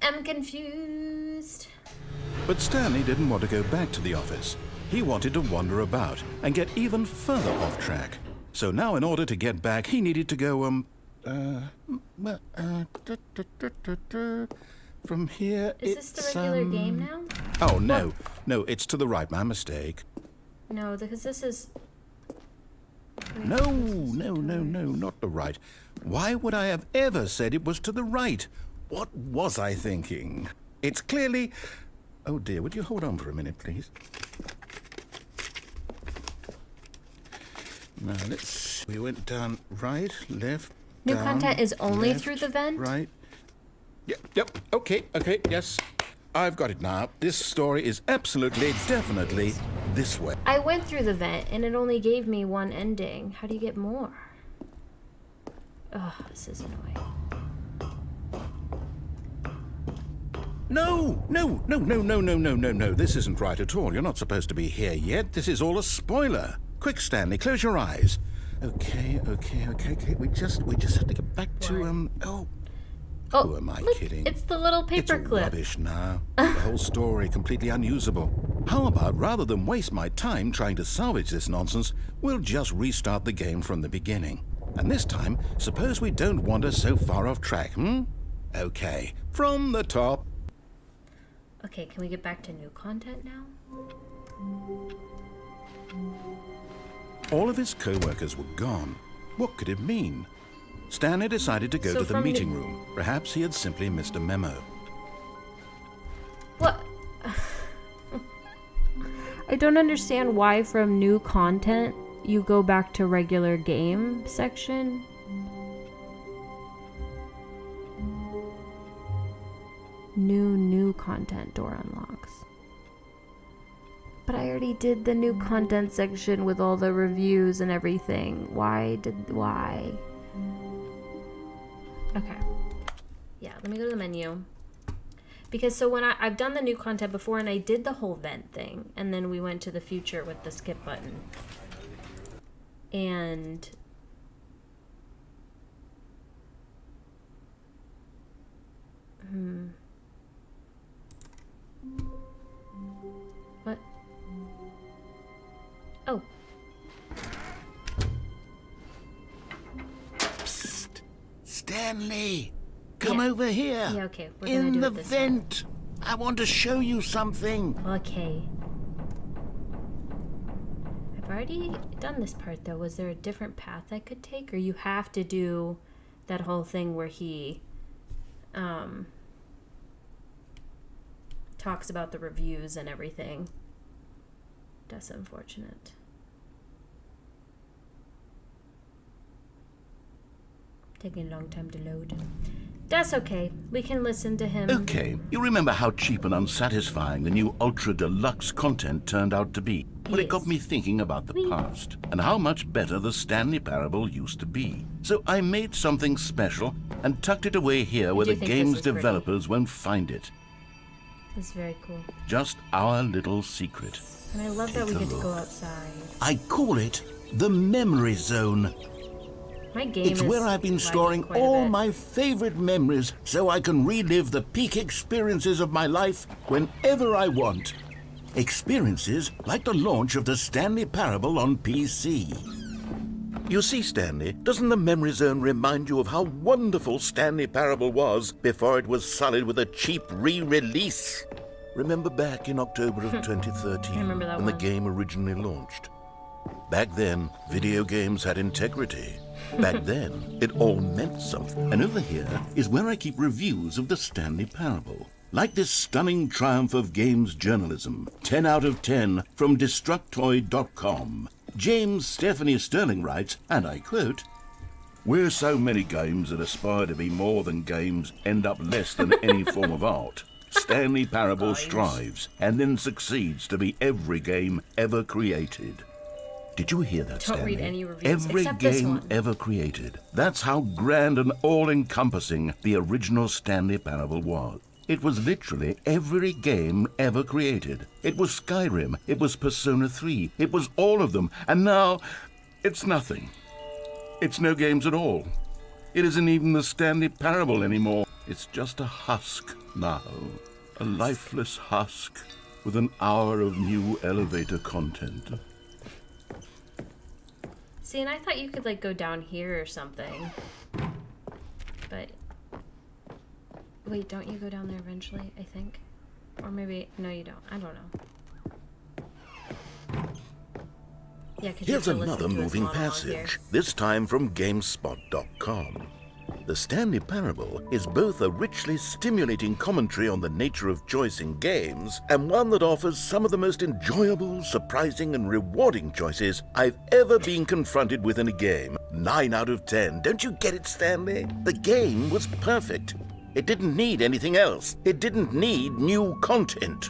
I'm confused. But Stanley didn't want to go back to the office. He wanted to wander about and get even further off track. So now in order to get back, he needed to go, from here, Is this the regular game now? Oh, no. No, it's to the right. My mistake. No, because this is... Wait, No, this is not the right. Why would I have ever said it was to the right? What was I thinking? It's clearly... Oh dear, would you hold on for a minute, please? Now, let's... We went down right, left, New down, content is only left, through the vent? Right. Yep, okay, yes. I've got it now. This story is absolutely, definitely this way. I went through the vent and it only gave me one ending. How do you get more? Oh, this is annoying. No. This isn't right at all. You're not supposed to be here yet. This is all a spoiler. Quick, Stanley, close your eyes. Okay. We just have to get back to, Oh, who am I look, kidding? it's the little It's all paperclip. rubbish now. The whole story completely unusable. How about, rather than waste my time trying to salvage this nonsense, we'll just restart the game from the beginning. And this time, suppose we don't wander so far off track, Okay, from the top. Okay, can we get back to new content now? All of his co-workers were gone. What could it mean? Stanley decided to go So to the from meeting room. Perhaps he had simply missed a memo. What? I don't understand why from new content you go back to regular game section. New content door unlocks. But I already did the new content section with all the reviews and everything. Why? Okay. Yeah, let me go to the menu. Because so when I've done the new content before, and I did the whole vent thing, and then we went to the future with the skip button. And what? Oh. Psst. Stanley, come Yeah. over here. Yeah, okay. We're gonna In do the it this vent. I want to show you something. time. Okay. I've already done this part though. Was there a different path I could take, or you have to do that whole thing where he talks about the reviews and everything? That's unfortunate. Taking a long time to load. That's okay. We can listen to him. Okay, you remember how cheap and unsatisfying the new Ultra Deluxe content turned out to be? Well, it got Yes. me thinking about the past and how much better the Stanley Parable used to be. So I made something special and tucked it away here where do the you think this game's is pretty? developers won't find it. It's very cool. Just our little secret. And I love that we Take a get to go look. outside. I call it the Memory Zone. My game It's is where I've been lagging storing quite a all bit. my favorite memories so I can relive the peak experiences of my life whenever I want. Experiences like the launch of the Stanley Parable on PC. You see, Stanley, doesn't the Memory Zone remind you of how wonderful Stanley Parable was before it was sullied with a cheap re-release? Remember back in October of 2013 I remember that when the one. game originally launched? Back then, video games had integrity. Back then, it all meant something. And over here is where I keep reviews of the Stanley Parable. Like this stunning triumph of games journalism, 10 out of 10 from Destructoid.com. James Stephanie Sterling writes, and I quote, "Where so many games that aspire to be more than games end up less than any form of art, Stanley Parable strives and then succeeds to be every game ever created." Did you hear that, Don't Stanley? read any reviews, Every except this game one. ever created. That's how grand and all-encompassing the original Stanley Parable was. It was literally every game ever created. It was Skyrim, it was Persona 3, it was all of them, and now it's nothing. It's no games at all. It isn't even the Stanley Parable anymore. It's just a husk now. A lifeless husk with an hour of new elevator content. See, and I thought you could like go down here or something. But wait, don't you go down there eventually, I think? Or maybe no you don't. I don't know. Yeah, 'cause you have Here's to listen another to his moving monologue passage, here. this time from GameSpot.com. The Stanley Parable is both a richly stimulating commentary on the nature of choice in games and one that offers some of the most enjoyable, surprising, and rewarding choices I've ever been confronted with in a game. 9 out of 10. Don't you get it, Stanley? The game was perfect. It didn't need anything else. It didn't need new content.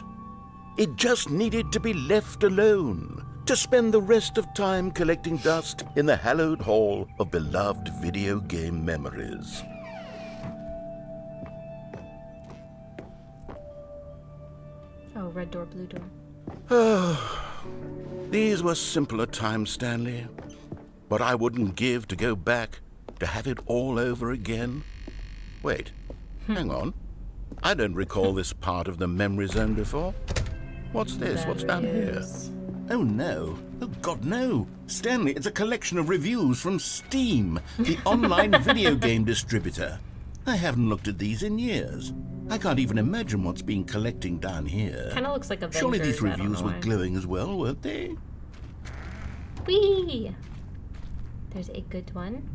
It just needed to be left alone, to spend the rest of time collecting dust in the hallowed hall of beloved video game memories. Oh, red door, blue door. These were simpler times, Stanley. But I wouldn't give to go back, to have it all over again. Wait, hang on. I don't recall this part of the memory zone before. What's this? What's down here? Reviews. Oh no. Oh God, no. Stanley, it's a collection of reviews from Steam, the online video game distributor. I haven't looked at these in years. I can't even imagine what's been collecting down here. Kind of looks like Avengers. Surely these I don't reviews know were why. glowing as well, weren't they? Whee! There's a good one.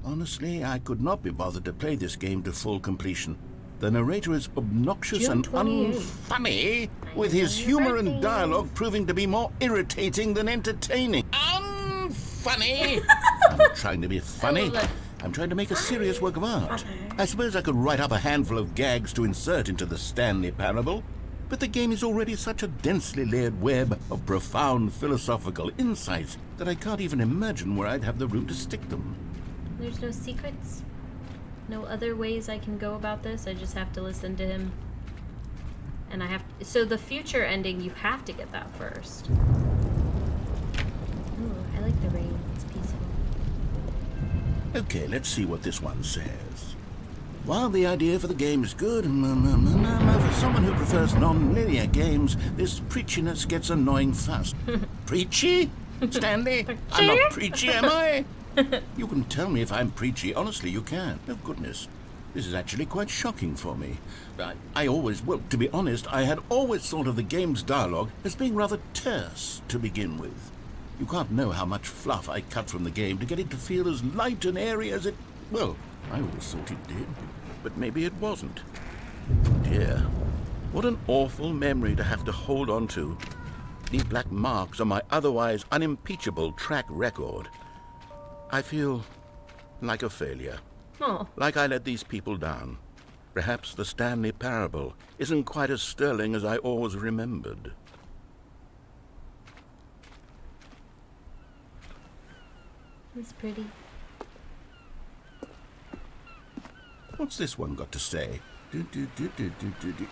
Honestly, I could not be bothered to play this game to full completion. The narrator is obnoxious June and 28th. unfunny, with his humor and dialogue proving to be more irritating than entertaining. Unfunny! I'm not trying to be funny. love that. I'm trying to make a serious work of art. I suppose I could write up a handful of gags to insert into the Stanley Parable, but the game is already such a densely layered web of profound philosophical insights that I can't even imagine where I'd have the room to stick them. There's no secrets. no other ways I can go about this. I just have to listen to him. And I have to, so the future ending, you have to get that first. Ooh, I like the rain. It's peaceful. Okay, let's see what this one says. While the idea for the game is good, for someone who prefers non-linear games, this preachiness gets annoying fast. Preachy? Stanley? I'm not preachy, am I? You can tell me if I'm preachy. Honestly, you can. Oh, goodness. This is actually quite shocking for me. I always, well, to be honest, I had always thought of the game's dialogue as being rather terse to begin with. You can't know how much fluff I cut from the game to get it to feel as light and airy as it... Well, I always thought it did, but maybe it wasn't. Dear, what an awful memory to have to hold on to. These black marks on my otherwise unimpeachable track record. I feel like a failure. Oh. Like I let these people down. Perhaps the Stanley parable isn't quite as sterling as I always remembered. That's pretty. What's this one got to say?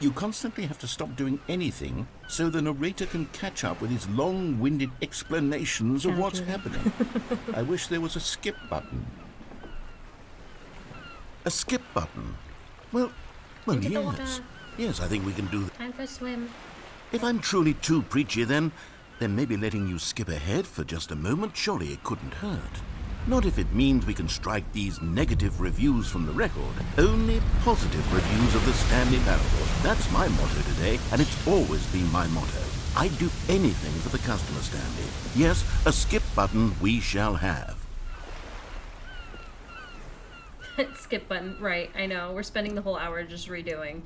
You constantly have to stop doing anything so the narrator can catch up with his long-winded explanations of what's happening. I wish there was a skip button. A skip button? Well, Into the yes. water. Yes, I think we can do that. Time for a swim. If I'm truly too preachy, then maybe letting you skip ahead for just a moment, surely it couldn't hurt. Not if it means we can strike these negative reviews from the record. Only positive reviews of the Stanley Parable. That's my motto today, and it's always been my motto. I'd do anything for the customer, Stanley. Yes, a skip button we shall have. Skip button. Right, I know. We're spending the whole hour just redoing.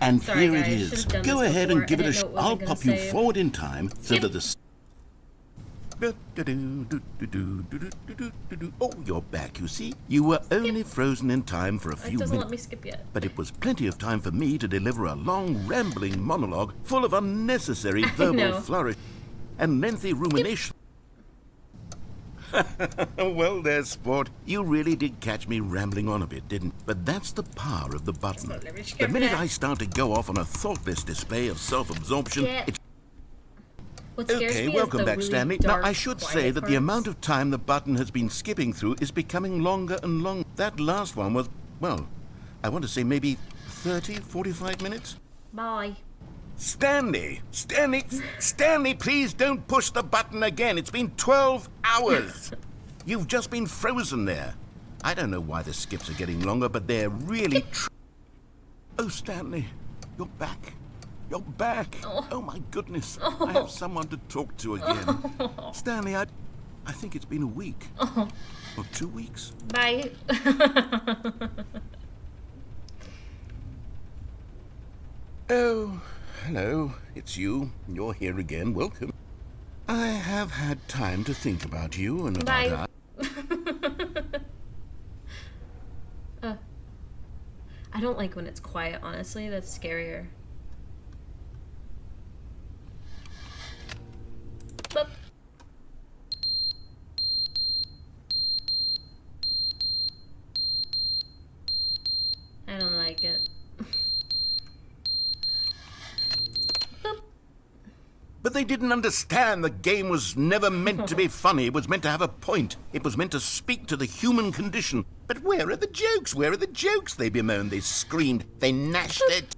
And Sorry, here guys, it is. should've done Go this ahead before. and give I it a didn't know shot. what I'll wasn't gonna pop you save. forward in time so Skip. that the... Oh, you're back, you see. You were only frozen in time for a It few doesn't let minutes. me skip yet. But it was plenty of time for me to deliver a long, rambling monologue full of unnecessary know. verbal flourish and lengthy rumination. Well, there, sport. You really did catch me rambling on a bit, didn't? But that's the power of the button. Let me skip The minute that. I start to go off on a thoughtless display of self-absorption, Yeah. it's... What scares Okay, me welcome is the back, really Stanley. dark, Now, I should say quiet that the parts. amount of time the button has been skipping through is becoming longer and longer. That last one was, well, I want to say maybe 30, 45 minutes? Bye. Stanley! Stanley, please don't push the button again. It's been 12 hours. You've just been frozen there. I don't know why the skips are getting longer, but they're really Oh, Stanley, you're back. You're back. Oh my goodness. I have someone to talk to again. Stanley, I think it's been a week. Or 2 weeks. Bye. Oh, hello. It's you. You're here again. Welcome. I have had time to think about you and about Bye. our... I don't like when it's quiet, honestly. That's scarier. Boop. I don't like it. Boop. But they didn't understand the game was never meant to be funny. It was meant to have a point. It was meant to speak to the human condition. But where are the jokes? Where are the jokes? They bemoaned, they screamed, they gnashed their teeth.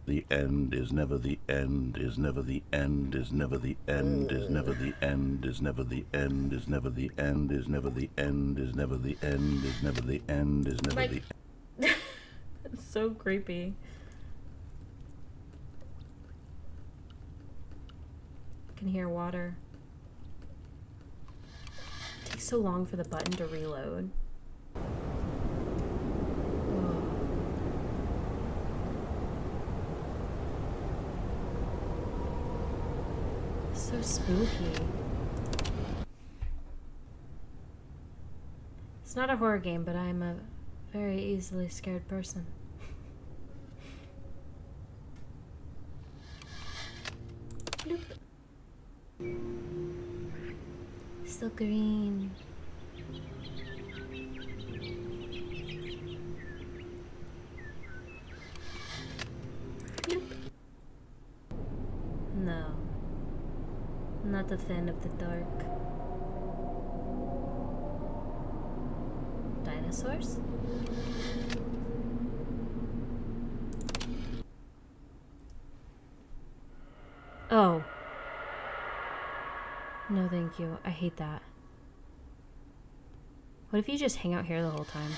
The end is never the end, is never the end, is never the end, is never the end, is never the end, is never the end, is never the end, is never the end, is never the end, is never the end. It's so creepy. I can hear water. It takes so long for the button to reload. So spooky. It's not a horror game, but I'm a very easily scared person. so green. Nope. No. Not a fan of the dark. Dinosaurs? Oh. No, thank you. I hate that. What if you just hang out here the whole time?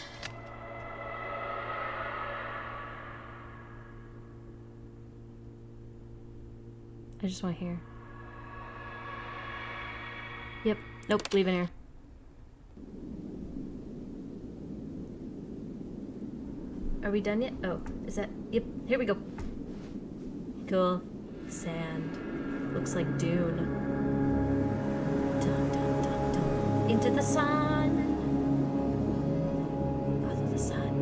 I just want here. Yep. Nope. Leave it here. Are we done yet? Oh, is that? Yep. Here we go. Cool. Sand. Looks like dune. Dun, dun, dun, dun. Into the sun. Follow the sun.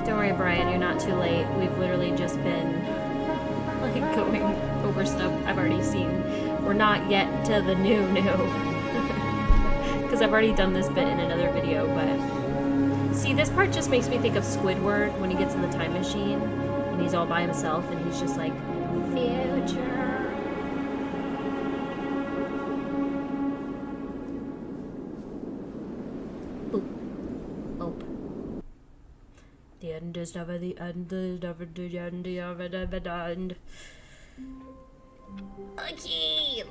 Don't worry, Brian, you're not too late. We've literally just been like going over stuff I've already seen. We're not yet to the new. Because I've already done this bit in another video, but see, this part just makes me think of Squidward when he gets in the time machine and he's all by himself and he's just like, future. Boop. Boop. The end is never the end, the never the end, the never the end. Okay.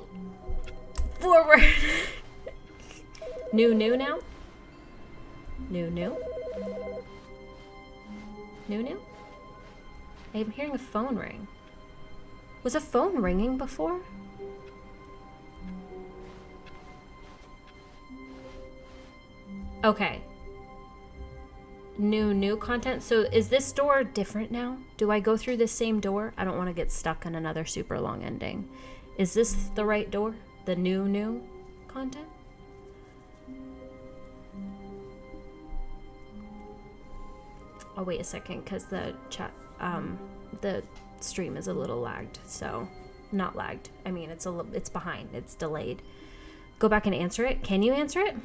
Forward. New now? New? I'm hearing a phone ring. Was a phone ringing before? Okay. New content. So is this door different now? Do I go through this same door? I don't want to get stuck in another super long ending. Is this the right door? The new content? I'll wait a second because the the stream is a little lagged. So, not lagged. I mean, it's behind. It's delayed. Go back and answer it. Can you answer it?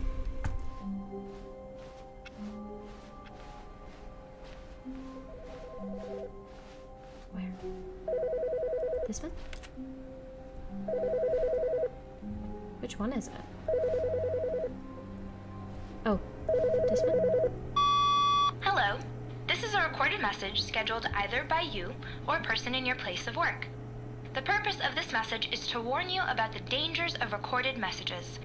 Where? This one? Which one is it? Oh, this one? Hello. This is a recorded message scheduled either by you or a person in your place of work. The purpose of this message is to warn you about the dangers of recorded messages.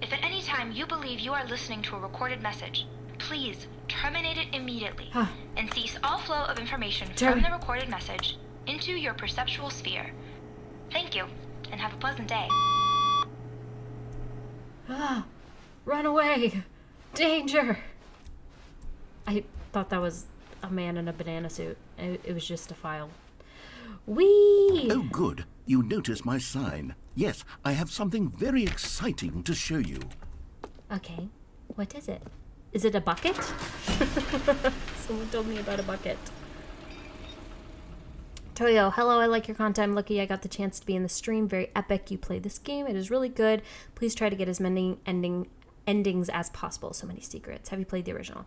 If at any time you believe you are listening to a recorded message, please terminate it immediately and cease all flow of information from the recorded message into your perceptual sphere. Thank you, and have a pleasant day. Run away! Danger! I thought that was a man in a banana suit. It was just a file. Whee! Oh, good. You notice my sign. Yes, I have something very exciting to show you. Okay. What is it? Is it a bucket? Someone told me about a bucket. Toyo, hello, I like your content. I'm lucky I got the chance to be in the stream. Very epic. You play this game. It is really good. Please try to get as many endings as possible. So many secrets. Have you played the original?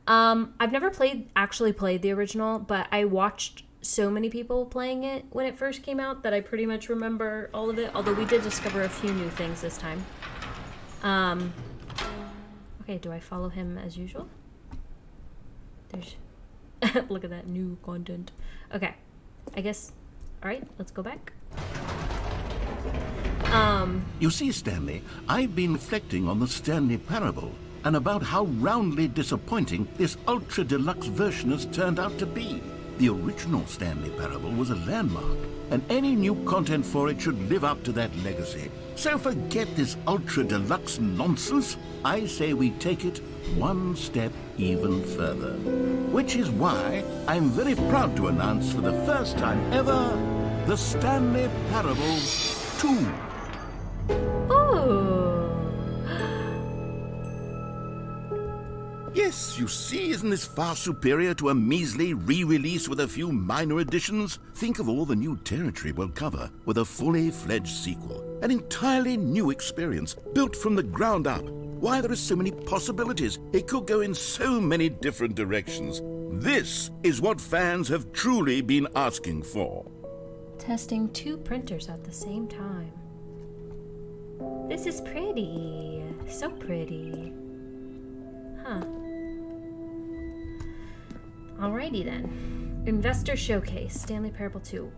I've never actually played the original, but I watched so many people playing it when it first came out that I pretty much remember all of it, although we did discover a few new things this time. Okay, do I follow him as usual? There's look at that new content. Okay, I guess, all right, let's go back. You see, Stanley, I've been reflecting on the Stanley Parable and about how roundly disappointing this ultra deluxe version has turned out to be. The original Stanley Parable was a landmark, and any new content for it should live up to that legacy. So forget this ultra deluxe nonsense. I say we take it one step even further. Which is why I'm very proud to announce for the first time ever, the Stanley Parable 2. Oh. Yes, This, you see, isn't this far superior to a measly re-release with a few minor additions? Think of all the new territory we'll cover with a fully fledged sequel. An entirely new experience, built from the ground up. Why, there are so many possibilities. It could go in so many different directions. This is what fans have truly been asking for. Testing 2 printers at the same time. This is pretty. So pretty. Huh. Alrighty then. Investor Showcase, Stanley Parable 2.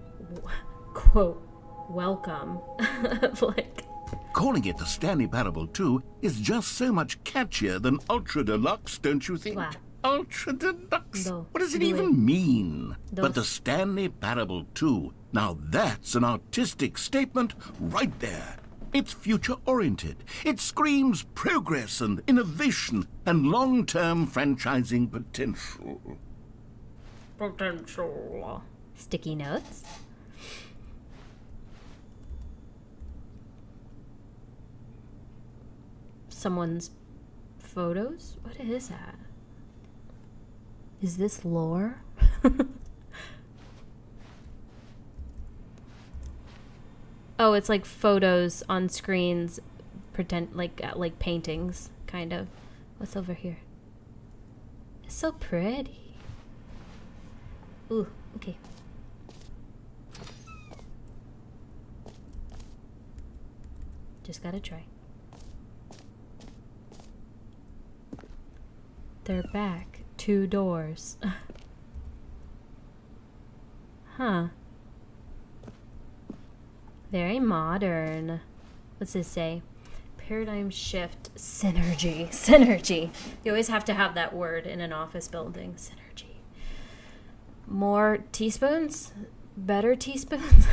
Quote, welcome. Like... Calling it the Stanley Parable 2 is just so much catchier than Ultra Deluxe, don't you think? Wow. Ultra Deluxe? No. What does it Really? even mean? Those- But the Stanley Parable 2, now that's an artistic statement right there. It's future-oriented. It screams progress and innovation and long-term franchising potential. Potential. Sticky notes. Someone's photos? What is that? Is this lore? Oh, it's like photos on screens, pretend like paintings, kind of. What's over here? It's so pretty. Ooh, okay. Just gotta try. They're back. 2 doors. Huh. Very modern. What's this say? Paradigm shift. Synergy. Synergy. You always have to have that word in an office building. Synergy. More teaspoons? Better teaspoons?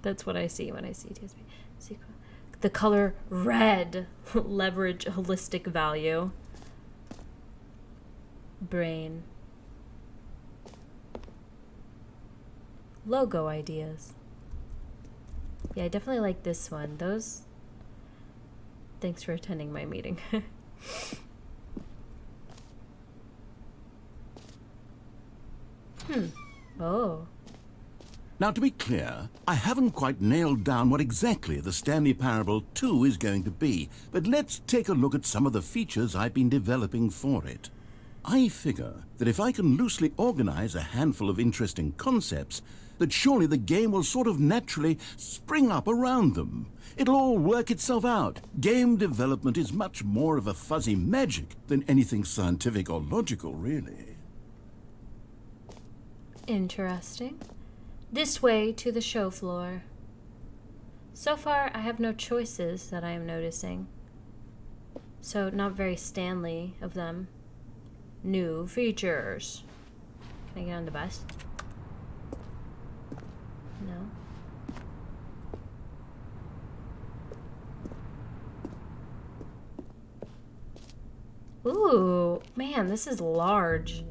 That's what I see when I see teaspoons. The color red. Leverage holistic value. Brain. Logo ideas. Yeah, I definitely like this one. Those... Thanks for attending my meeting. Oh. Now, to be clear, I haven't quite nailed down what exactly the Stanley Parable 2 is going to be, but let's take a look at some of the features I've been developing for it. I figure that if I can loosely organize a handful of interesting concepts, that surely the game will sort of naturally spring up around them. It'll all work itself out. Game development is much more of a fuzzy magic than anything scientific or logical, really. Interesting. This way to the show floor. So far, I have no choices that I am noticing. So, not very Stanley of them. New features. Can I get on the bus? No. Ooh, man, this is large.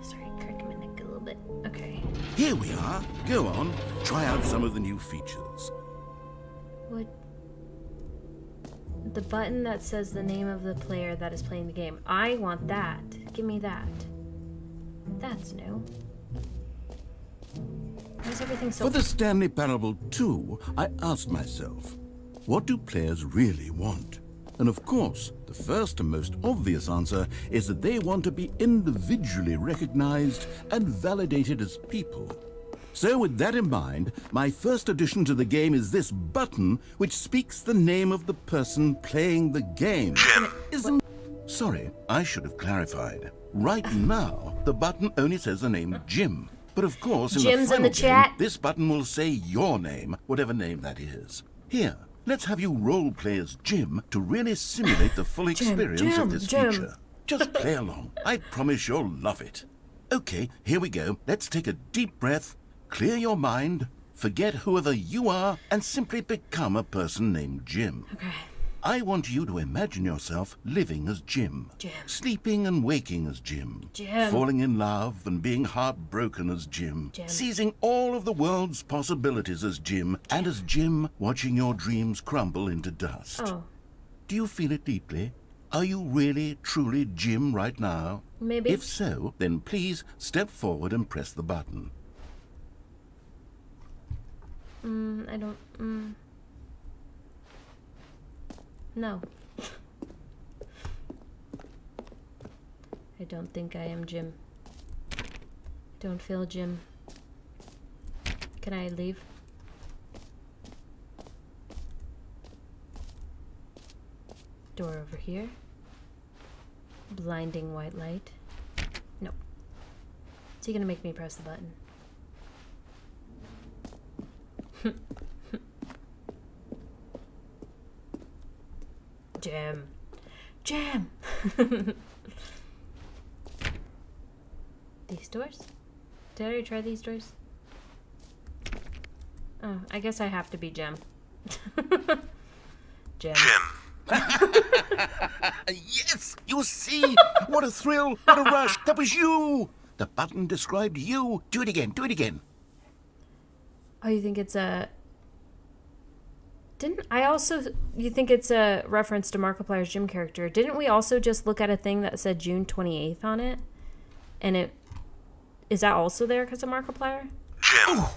Sorry, crack my neck a little bit. Okay. Here we are. Go on, try out some of the new features. What? The button that says the name of the player that is playing the game. I want that. Give me that. That's new. Why is everything so... For the Stanley Parable 2, I asked myself, what do players really want? And of course, the first and most obvious answer is that they want to be individually recognized and validated as people. So with that in mind, my first addition to the game is this button which speaks the name of the person playing the game. Jim! Sorry, I should have clarified. Right now, the button only says the name Jim. But of course, in Jim's the final in the chat. game, this button will say your name, whatever name that is. Here, let's have you role play as Jim to really simulate the full experience of this feature. Just play along. I promise you'll love it. Okay, here we go. Let's take a deep breath, clear your mind, forget whoever you are, and simply become a person named Jim. Okay. I want you to imagine yourself living as Jim. Jim. Sleeping and waking as Jim. Jim. Falling in love and being heartbroken as Jim. Jim. Seizing all of the world's possibilities as Jim. And as Jim, watching your dreams crumble into dust. Oh. Do you feel it deeply? Are you really, truly Jim right now? Maybe. If so, then please step forward and press the button. I don't... No. I don't think I am Jim. Don't feel Jim. Can I leave? Door over here. Blinding white light. No. Is he gonna make me press the button? Jam. Jam! These doors? Did I already try these doors? Oh, I guess I have to be Jim. Jim. Yes, you see? What a thrill, what a rush. That was you. The button described you. Do it again, do it again. Oh, you think it's a... Didn't I also... You think it's a reference to Markiplier's Jim character. Didn't we also just look at a thing that said June 28th on it? And it... Is that also there because of Markiplier? Oh,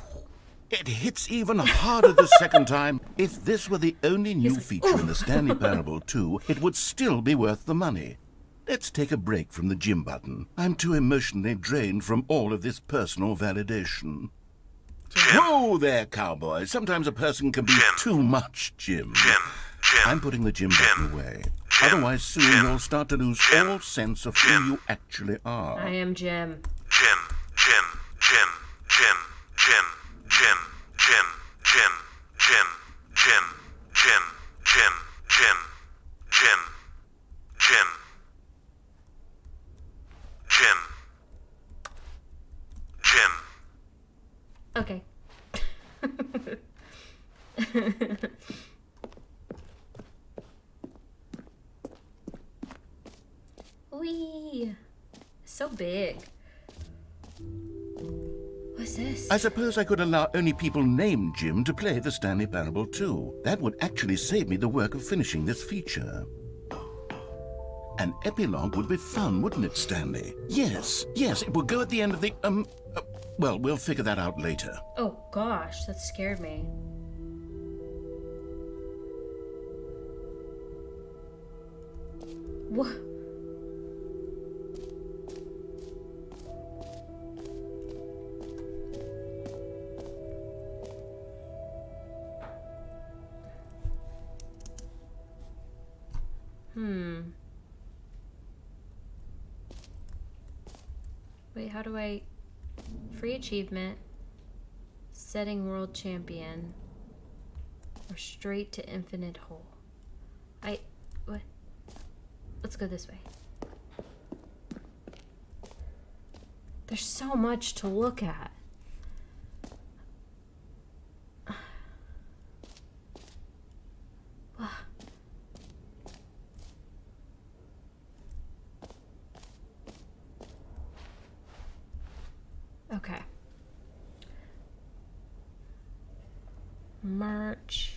it hits even harder the second time. If this were the only new feature in the Stanley Parable 2, it would still be worth the money. Let's take a break from the Jim button. I'm too emotionally drained from all of this personal validation. Whoa there, cowboy. Sometimes a person can be too much Jim. I'm putting the Jim button away. Otherwise, soon you'll start to lose all sense of who you actually are. I am Jim. Okay. Whee! So big. What's this? I suppose I could allow only people named Jim to play the Stanley Parable 2. That would actually save me the work of finishing this feature. An epilogue would be fun, wouldn't it, Stanley? Yes, it would go at the end of the, well, we'll figure that out later. Oh gosh, that scared me. What? Wait, how do I... Free achievement, setting world champion, or straight to infinite hole. What? Let's go this way. There's so much to look at. Okay. Merch.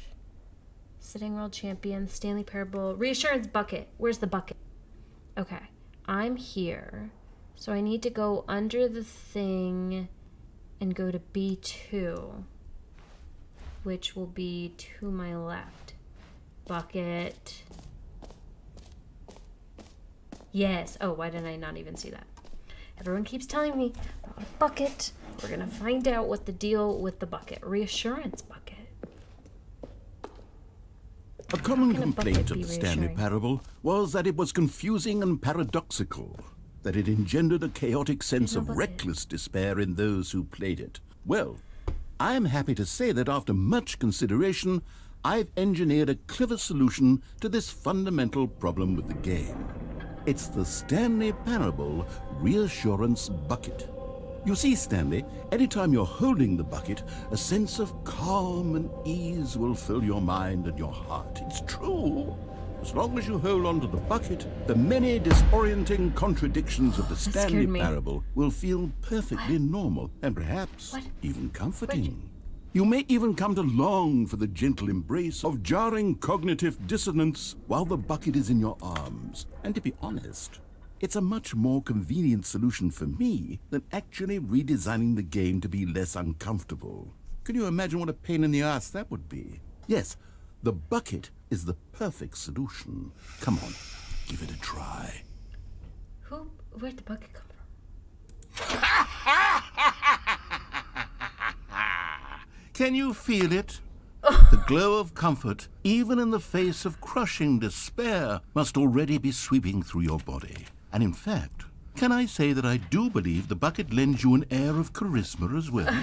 Sitting world champion. Stanley Parable. Reassurance bucket. Where's the bucket? Okay. I'm here. So I need to go under the thing and go to B2. Which will be to my left. Bucket. Yes. Oh, why didn't I not even see that? Everyone keeps telling me about a bucket. We're gonna find out what the deal with the bucket. Reassurance bucket. A common complaint of the Stanley Parable was that it was confusing and paradoxical, that it engendered a chaotic sense of reckless despair in those who played it. Well, I am happy to say that after much consideration, I've engineered a clever solution to this fundamental problem with the game. It's the Stanley Parable Reassurance Bucket. You see, Stanley, anytime you're holding the bucket, a sense of calm and ease will fill your mind and your heart. It's true. As long as you hold on to the bucket, the many disorienting contradictions of the Stanley Parable will feel perfectly normal and perhaps even comforting. You may even come to long for the gentle embrace of jarring cognitive dissonance while the bucket is in your arms. And to be honest, it's a much more convenient solution for me than actually redesigning the game to be less uncomfortable. Can you imagine what a pain in the ass that would be? Yes, the bucket is the perfect solution. Come on, give it a try. Where'd the bucket come from? Can you feel it? The glow of comfort, even in the face of crushing despair, must already be sweeping through your body. And in fact, can I say that I do believe the bucket lends you an air of charisma as well?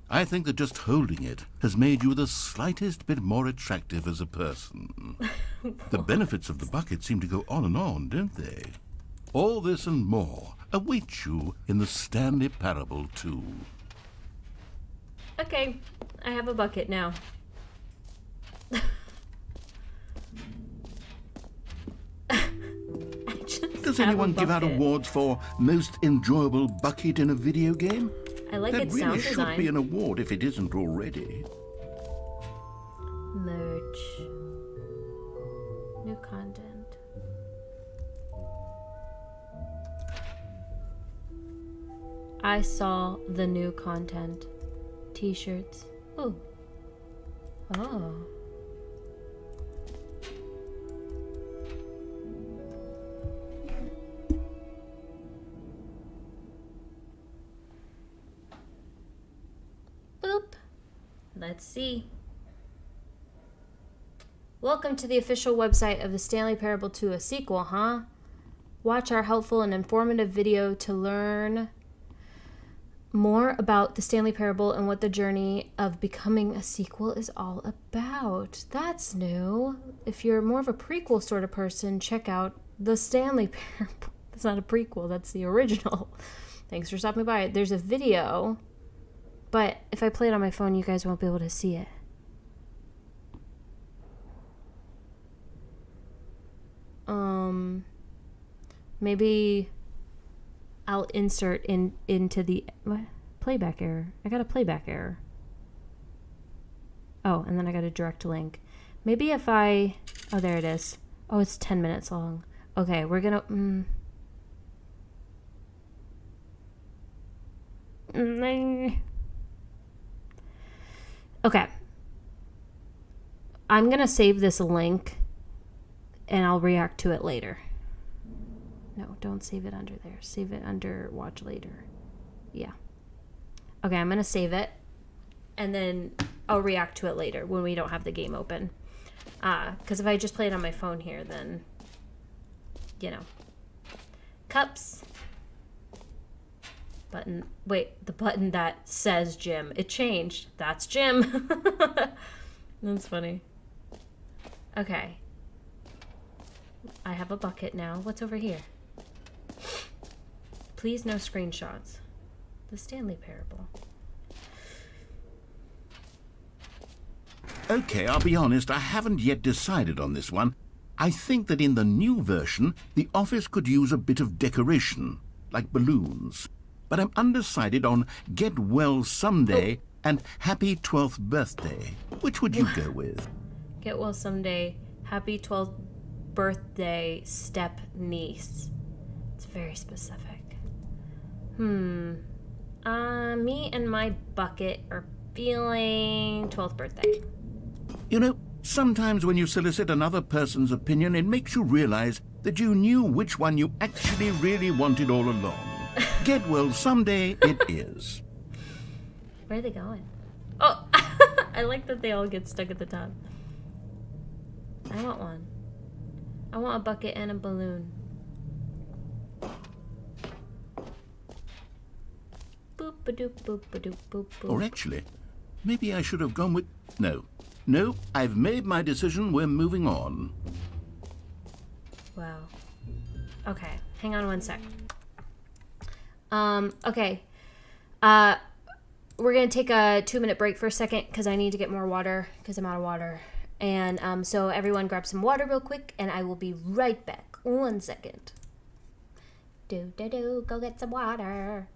I think that just holding it has made you the slightest bit more attractive as a person. The benefits of the bucket seem to go on, don't they? All this and more await you in the Stanley Parable 2. Okay, I have a bucket now. Does anyone give out awards for most enjoyable bucket in a video game? I like that its really sound should design. be an award if it isn't already. Merch. New content. I saw the new content. T-shirts. Oh. Oh. Boop. Let's see. Welcome to the official website of the Stanley Parable 2, a sequel, huh? Watch our helpful and informative video to learn more about the Stanley Parable and what the journey of becoming a sequel is all about. That's new. If you're more of a prequel sort of person, check out the Stanley Parable. That's not a prequel, that's the original. Thanks for stopping by. There's a video, but if I play it on my phone, you guys won't be able to see it. Maybe I'll insert into the what? Playback error. I got a playback error. Oh, and then I got a direct link. Maybe if I... Oh, there it is. Oh, it's 10 minutes long. Okay, we're gonna... Okay. I'm gonna save this link and I'll react to it later. No, don't save it under there. Save it under watch later. Yeah. Okay, I'm going to save it. And then I'll react to it later when we don't have the game open. Because if I just play it on my phone here, then, you know. Cups. Button. Wait, the button that says Jim. It changed. That's Jim. That's funny. Okay. I have a bucket now. What's over here? Please no screenshots. The Stanley Parable. Okay, I'll be honest, I haven't yet decided on this one. I think that in the new version, the office could use a bit of decoration, like balloons. But I'm undecided on Get Well Someday and Happy 12th Birthday. Which would you go with? Get well someday. Happy 12th birthday, step niece. It's very specific. Me and my bucket are feeling 12th birthday. You know, sometimes when you solicit another person's opinion, it makes you realize that you knew which one you actually really wanted all along. Get well someday it is. Where are they going? Oh, I like that they all get stuck at the top. I want one. I want a bucket and a balloon. Boop-a-doop, boop-a-doop, boop, boop. Or actually, maybe I should have gone with... No, I've made my decision. We're moving on. Wow. Okay, hang on one sec. Okay. We're gonna take a 2-minute break for a second because I need to get more water because I'm out of water. And so everyone grab some water real quick and I will be right back. 1 second. Go get some water.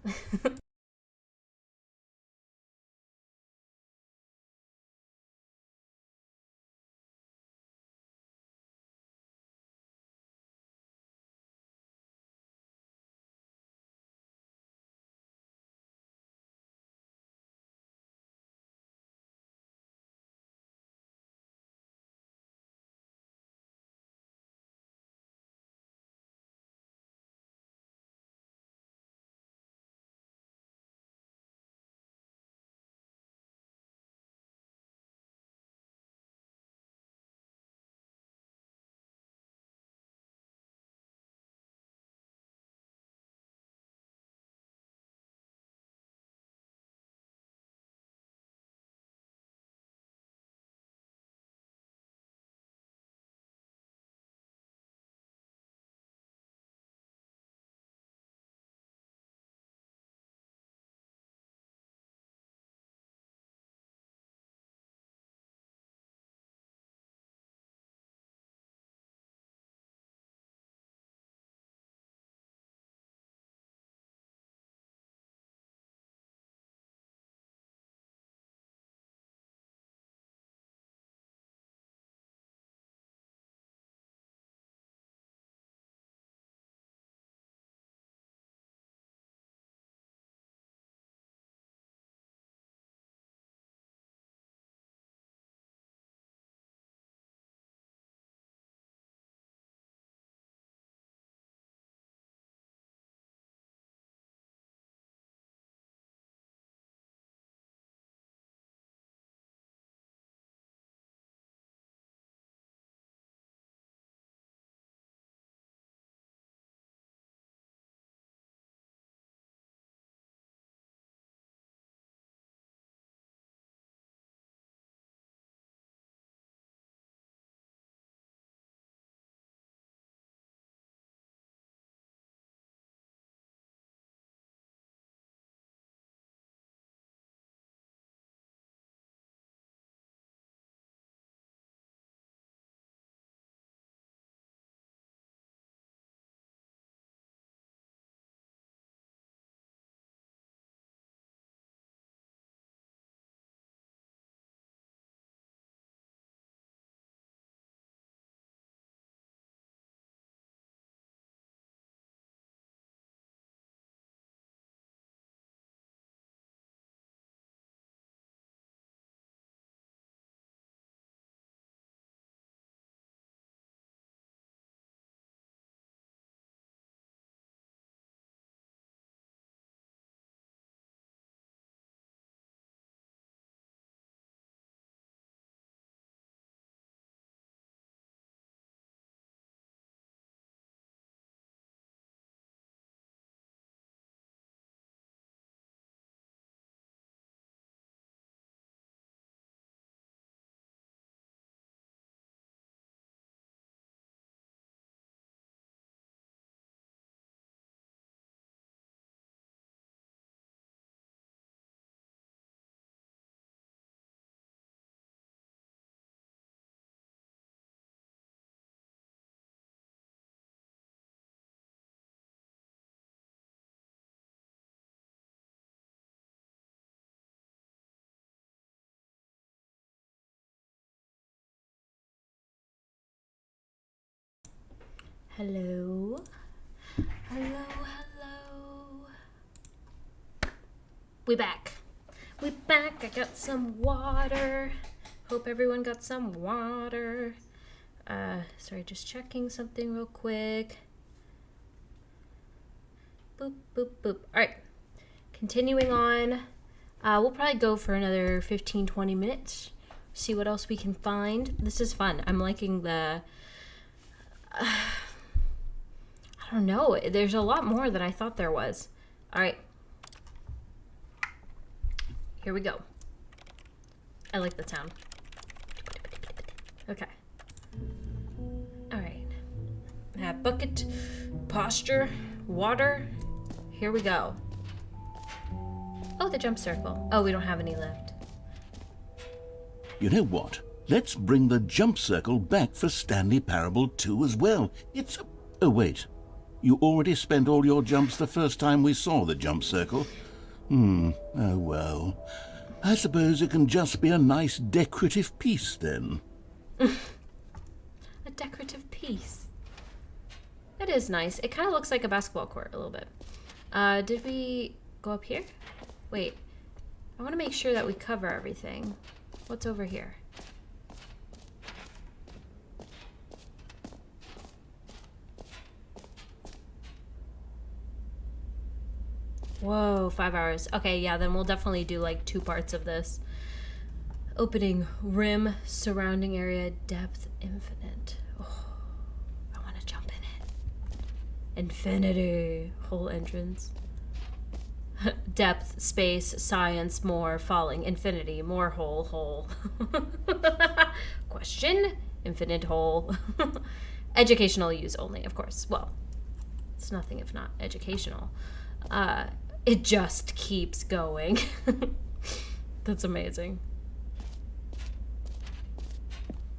Hello? Hello, hello. We back. We back. I got some water. Hope everyone got some water. Sorry, just checking something real quick. Boop, boop, boop. All right. Continuing on. We'll probably go for another 15-20 minutes. See what else we can find. This is fun. I'm liking the... I don't know. There's a lot more than I thought there was. All right. Here we go. I like the sound. Okay. All right. Bucket, posture, water. Here we go. Oh, the jump circle. Oh, we don't have any left. You know what? Let's bring the jump circle back for Stanley Parable 2 as well. It's... Oh, wait. You already spent all your jumps the first time we saw the jump circle. Oh, well. I suppose it can just be a nice decorative piece, then. A decorative piece. That is nice. It kind of looks like a basketball court a little bit. Did we go up here? Wait. I want to make sure that we cover everything. What's over here? Whoa, 5 hours. Okay, yeah, then we'll definitely do like 2 parts of this. Opening rim, surrounding area, depth, infinite. Oh, I want to jump in it. Infinity. Whole entrance. Depth, space, science, more, falling, infinity, more, hole. Question, infinite hole. Educational use only, of course. Well, it's nothing if not educational. It just keeps going. That's amazing.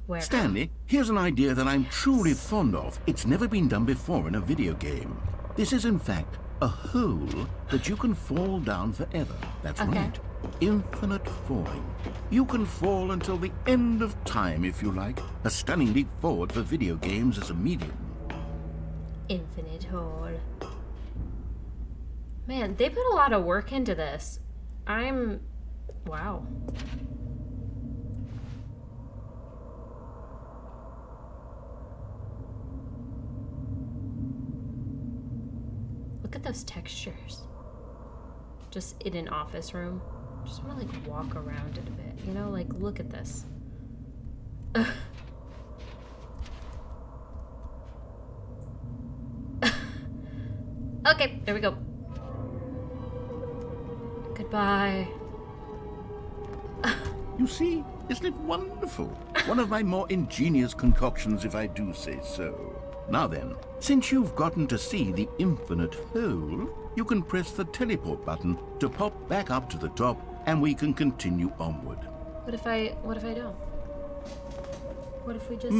Where? Stanley, here's an idea that I'm truly fond of. It's never been done before in a video game. This is, in fact, a hole that you can fall down forever. That's Okay. right. Infinite falling. You can fall until the end of time, if you like. A stunning leap forward for video games as a medium. Infinite hole. Man, they put a lot of work into this. Wow. Look at those textures. Just in an office room. Just want to like walk around it a bit. You know, like look at this. Ugh. Okay, there we go. Goodbye. You see, isn't it wonderful? One of my more ingenious concoctions, if I do say so. Now then, since you've gotten to see the infinite hole, you can press the teleport button to pop back up to the top, and we can continue onward. What if I don't? What if we just...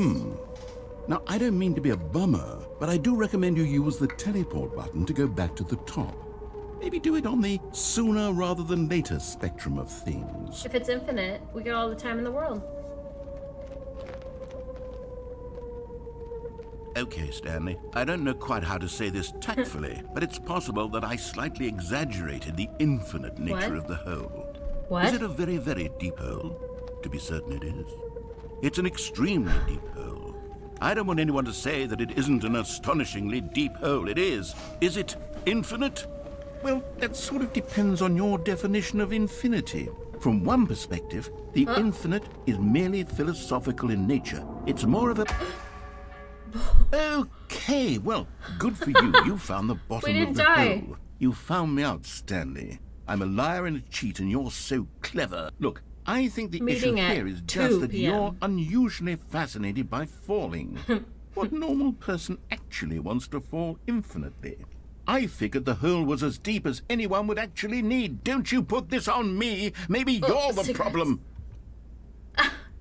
Now, I don't mean to be a bummer, but I do recommend you use the teleport button to go back to the top. Maybe do it on the sooner rather than later spectrum of things. If it's infinite, we got all the time in the world. Okay, Stanley, I don't know quite how to say this tactfully, but it's possible that I slightly exaggerated the infinite nature What? of the hole. What? Is it a very, very deep hole? To be certain it is. It's an extremely deep hole. I don't want anyone to say that it isn't an astonishingly deep hole. It is. Is it infinite? Well, that sort of depends on your definition of infinity. From one perspective, the infinite is merely philosophical in nature. It's more of a... Okay, well, good for you. You found the bottom We of didn't the die. hole. You found me out, Stanley. I'm a liar and a cheat, and you're so clever. Look, I think the issue Meeting at here is 2 just that p.m. you're unusually fascinated by falling. What normal person actually wants to fall infinitely? I figured the hole was as deep as anyone would actually need. Don't you put this on me. Maybe you're the cigarettes. problem.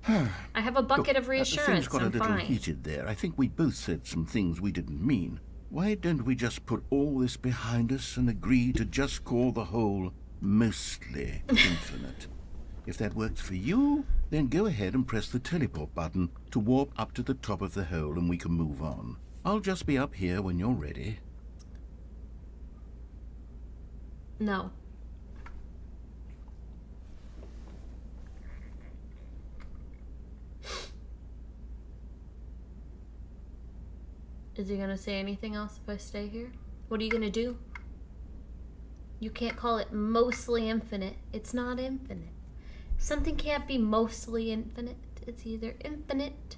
I have a bucket of The reassurance. things got a I'm little fine. heated there. I think we both said some things we didn't mean. Why don't we just put all this behind us and agree to just call the hole mostly infinite? If that works for you, then go ahead and press the teleport button to warp up to the top of the hole and we can move on. I'll just be up here when you're ready. No. Is he gonna say anything else if I stay here? What are you gonna do? You can't call it mostly infinite. It's not infinite. Something can't be mostly infinite. It's either infinite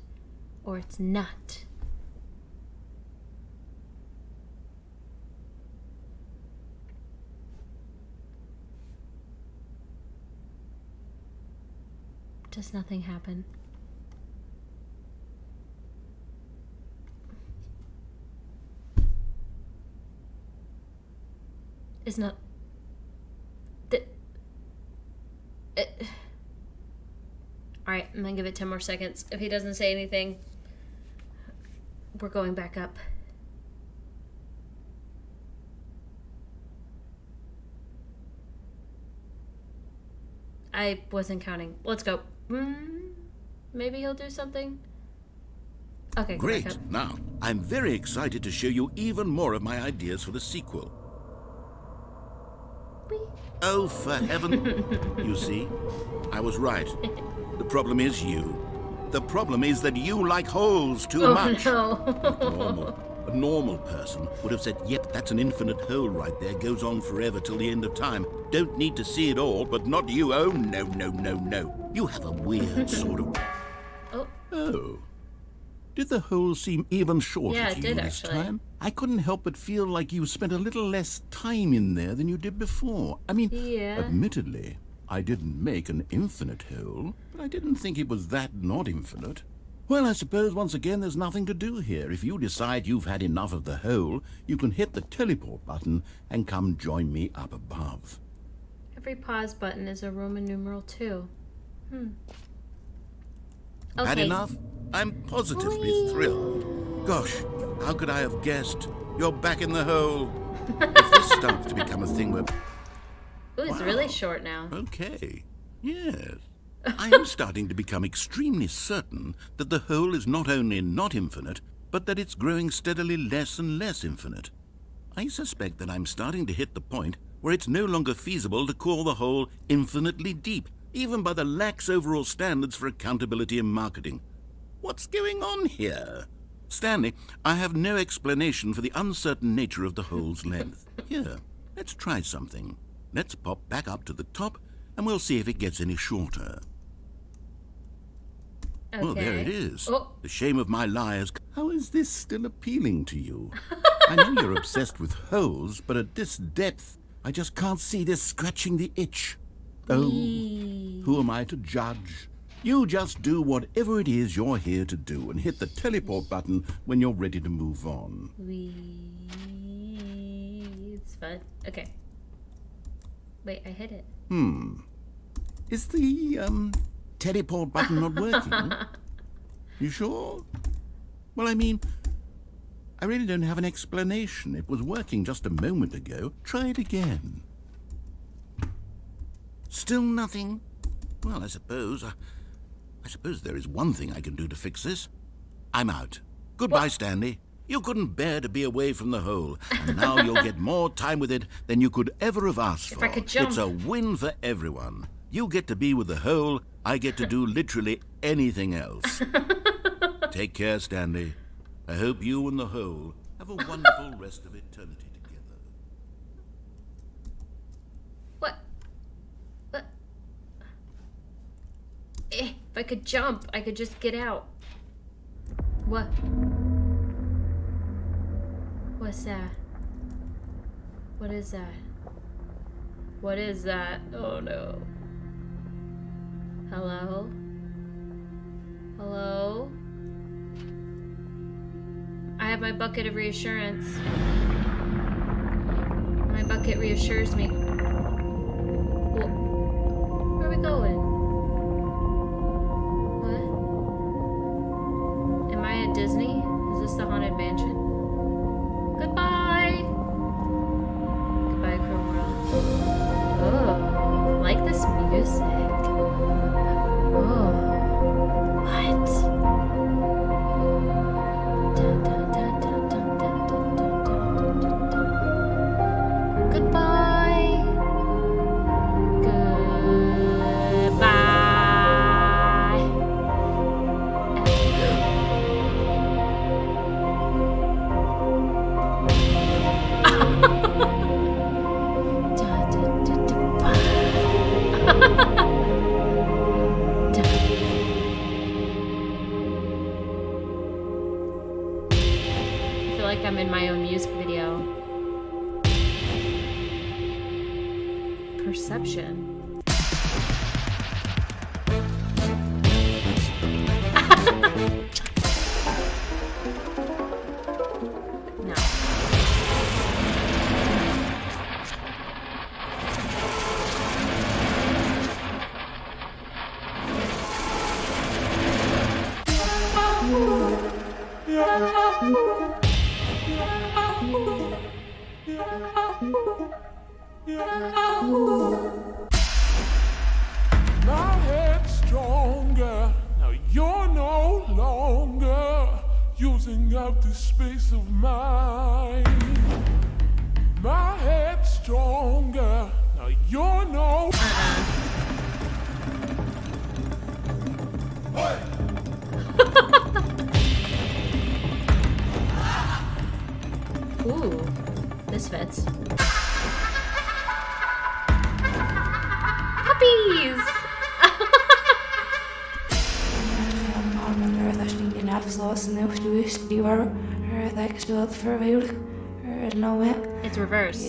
or it's not. Does nothing happen? Is not Alright, I'm gonna give it 10 more seconds. If he doesn't say anything, we're going back up. I wasn't counting. Let's go. Maybe he'll do something. Okay, go back Great. up. Now, I'm very excited to show you even more of my ideas for the sequel. Oh, for heaven. You see, I was right. The problem is you. The problem is that you like holes too much. No. A normal person would have said, yep, that's an infinite hole right there. Goes on forever till the end of time. Don't need to see it all, but not you. Oh, no, no, no, no. You have a weird sort of... Oh. Did the hole seem even shorter Yeah, to it you did, this actually. time? I couldn't help but feel like you spent a little less time in there than you did before. I mean, Yeah. admittedly, I didn't make an infinite hole, but I didn't think it was that not infinite. Well, I suppose once again there's nothing to do here. If you decide you've had enough of the hole, you can hit the teleport button and come join me up above. Every pause button is a Roman numeral 2. Okay. Had enough? I'm positively thrilled. Gosh, how could I have guessed? You're back in the hole. If this starts to become a thing where... Ooh, it's really short now. Okay, yes. I am starting to become extremely certain that the hole is not only not infinite, but that it's growing steadily less and less infinite. I suspect that I'm starting to hit the point where it's no longer feasible to call the hole infinitely deep, even by the lax overall standards for accountability and marketing. What's going on here? Stanley, I have no explanation for the uncertain nature of the hole's length. Here, let's try something. Let's pop back up to the top, and we'll see if it gets any shorter. Okay. Well, there it is. Oh. The shame of my lies. How is this still appealing to you? I know you're obsessed with holes, but at this depth, I just can't see this scratching the itch. Oh, who am I to judge? You just do whatever it is you're here to do and hit the teleport button when you're ready to move on. It's fun. Okay. Wait, I hit it. Is the, teleport button not working? You sure? Well, I mean, I really don't have an explanation. It was working just a moment ago. Try it again. Still nothing? Well, I suppose there is one thing I can do to fix this. I'm out. Goodbye, Stanley. You couldn't bear to be away from the hole, and now you'll get more time with it than you could ever have asked for. If I could jump. It's a win for everyone. You get to be with the hole, I get to do literally anything else. Take care, Stanley. I hope you and the hole have a wonderful rest of eternity together. What? If I could jump, I could just get out. What? What's that? What is that? What is that? Oh no. Hello? Hello? I have my bucket of reassurance. My bucket reassures me. Well, where are we going? What? Am I at Disney? Is this the Haunted Mansion? Goodbye! Goodbye, Chrome World. Oh, I like this music. Oh, what? Dun, dun, dun, dun. like I'm in my own music video. Perception. No. My head's stronger. Now you're no longer using up the space of mine. My head's stronger. Now you're no. Ooh, this fits. Puppies! It's reverse.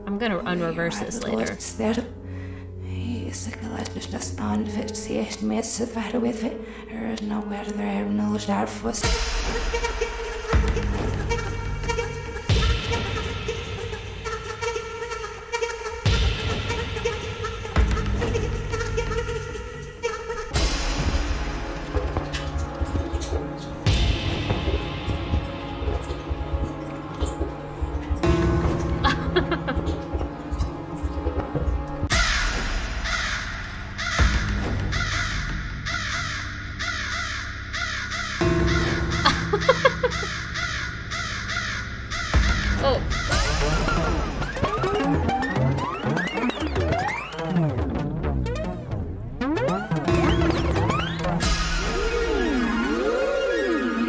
I'm gonna unreverse this later. Oh.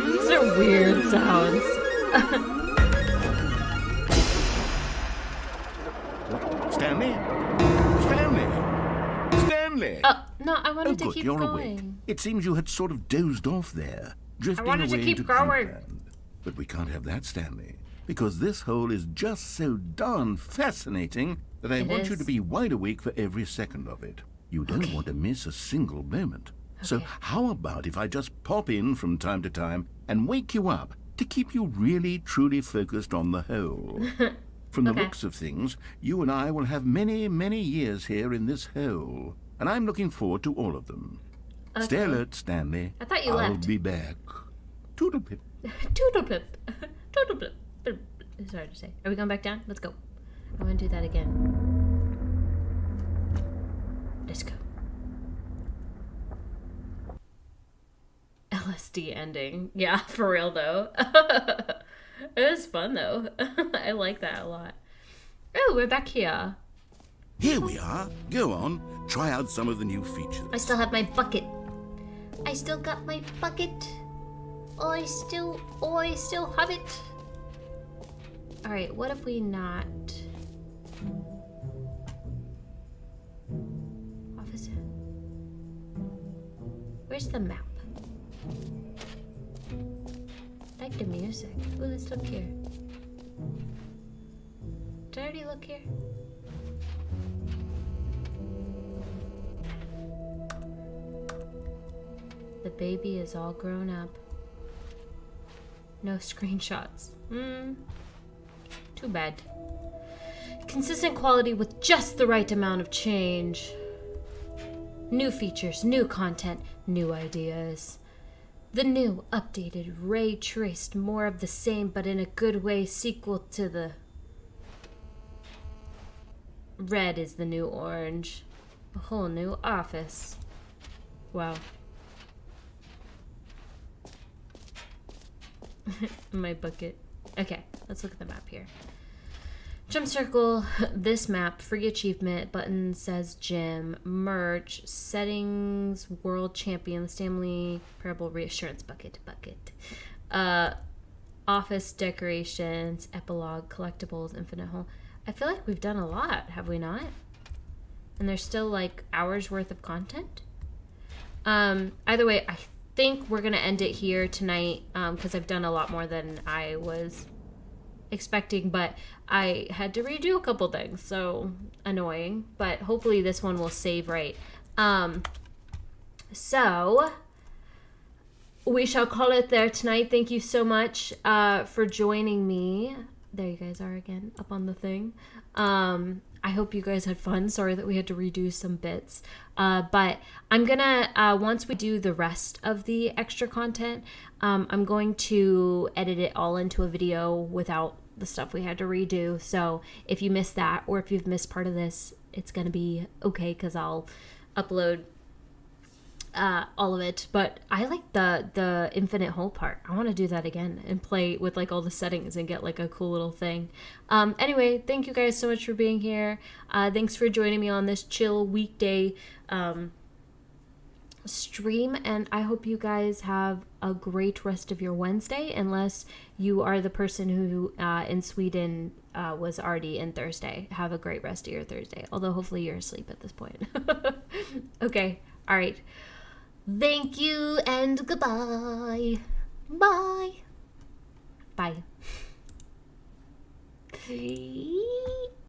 These are weird sounds. Stanley? Stanley? Stanley! Oh, no, I wanted to good, keep you're going. awake. It seems you had sort of dozed off there, drifting wanted to away keep into going. dreamland. But we can't have that, Stanley, because this hole is just so darn fascinating that I want you to be wide awake for every second of it. You don't want to miss a single moment. So how about if I just pop in from time to time and wake you up to keep you really, truly focused on the hole? From the looks of things, you and I will have many, many years here in this hole, and I'm looking forward to all of them. Stay alert, Stanley. I thought you I'll left. be back. Toodle-pip. Toodle-pip. Toodle-pip. It's hard to say. Are we going back down? Let's go. I want to do that again. Let's go. LSD ending. Yeah, for real though. It was fun though. I like that a lot. Oh, we're back here. Here we are. Go on. Try out some of the new features. I still have my bucket. I still got my bucket. I still have it. Alright, what if we not... Officer. Where's the map? Like the music. Ooh, let's look here. Did I already look here? The baby is all grown up. No screenshots. Too bad. Consistent quality with just the right amount of change. New features, new content, new ideas. The new, updated, ray traced, more of the same, but in a good way, sequel to the... Red is the new orange. A whole new office. Wow. My bucket. Okay, let's look at the map here. Jump circle this map, free achievement, button says gym, merch, settings, world champion, the Stanley Parable reassurance bucket. Office decorations, epilogue, collectibles, infinite hole. I feel like we've done a lot, have we not? and there's still like hours worth of content. Either way, I think we're gonna end it here tonight, because I've done a lot more than I was expecting, but I had to redo a couple things, so annoying, but hopefully this one will save right. So we shall call it there tonight. Thank you so much for joining me. There you guys are again up on the thing. I hope you guys had fun. Sorry that we had to redo some bits. But I'm gonna, once we do the rest of the extra content, I'm going to edit it all into a video without the stuff we had to redo. So if you missed that, or if you've missed part of this, it's gonna be okay, because I'll upload all of it. But I like the infinite hole part. I want to do that again and play with like all the settings and get like a cool little thing. Anyway, thank you guys so much for being here. Thanks for joining me on this chill weekday stream, and I hope you guys have a great rest of your Wednesday, unless you are the person who in Sweden was already in Thursday. Have a great rest of your Thursday, although hopefully you're asleep at this point. Okay, all right. Thank you and goodbye. Bye. Bye.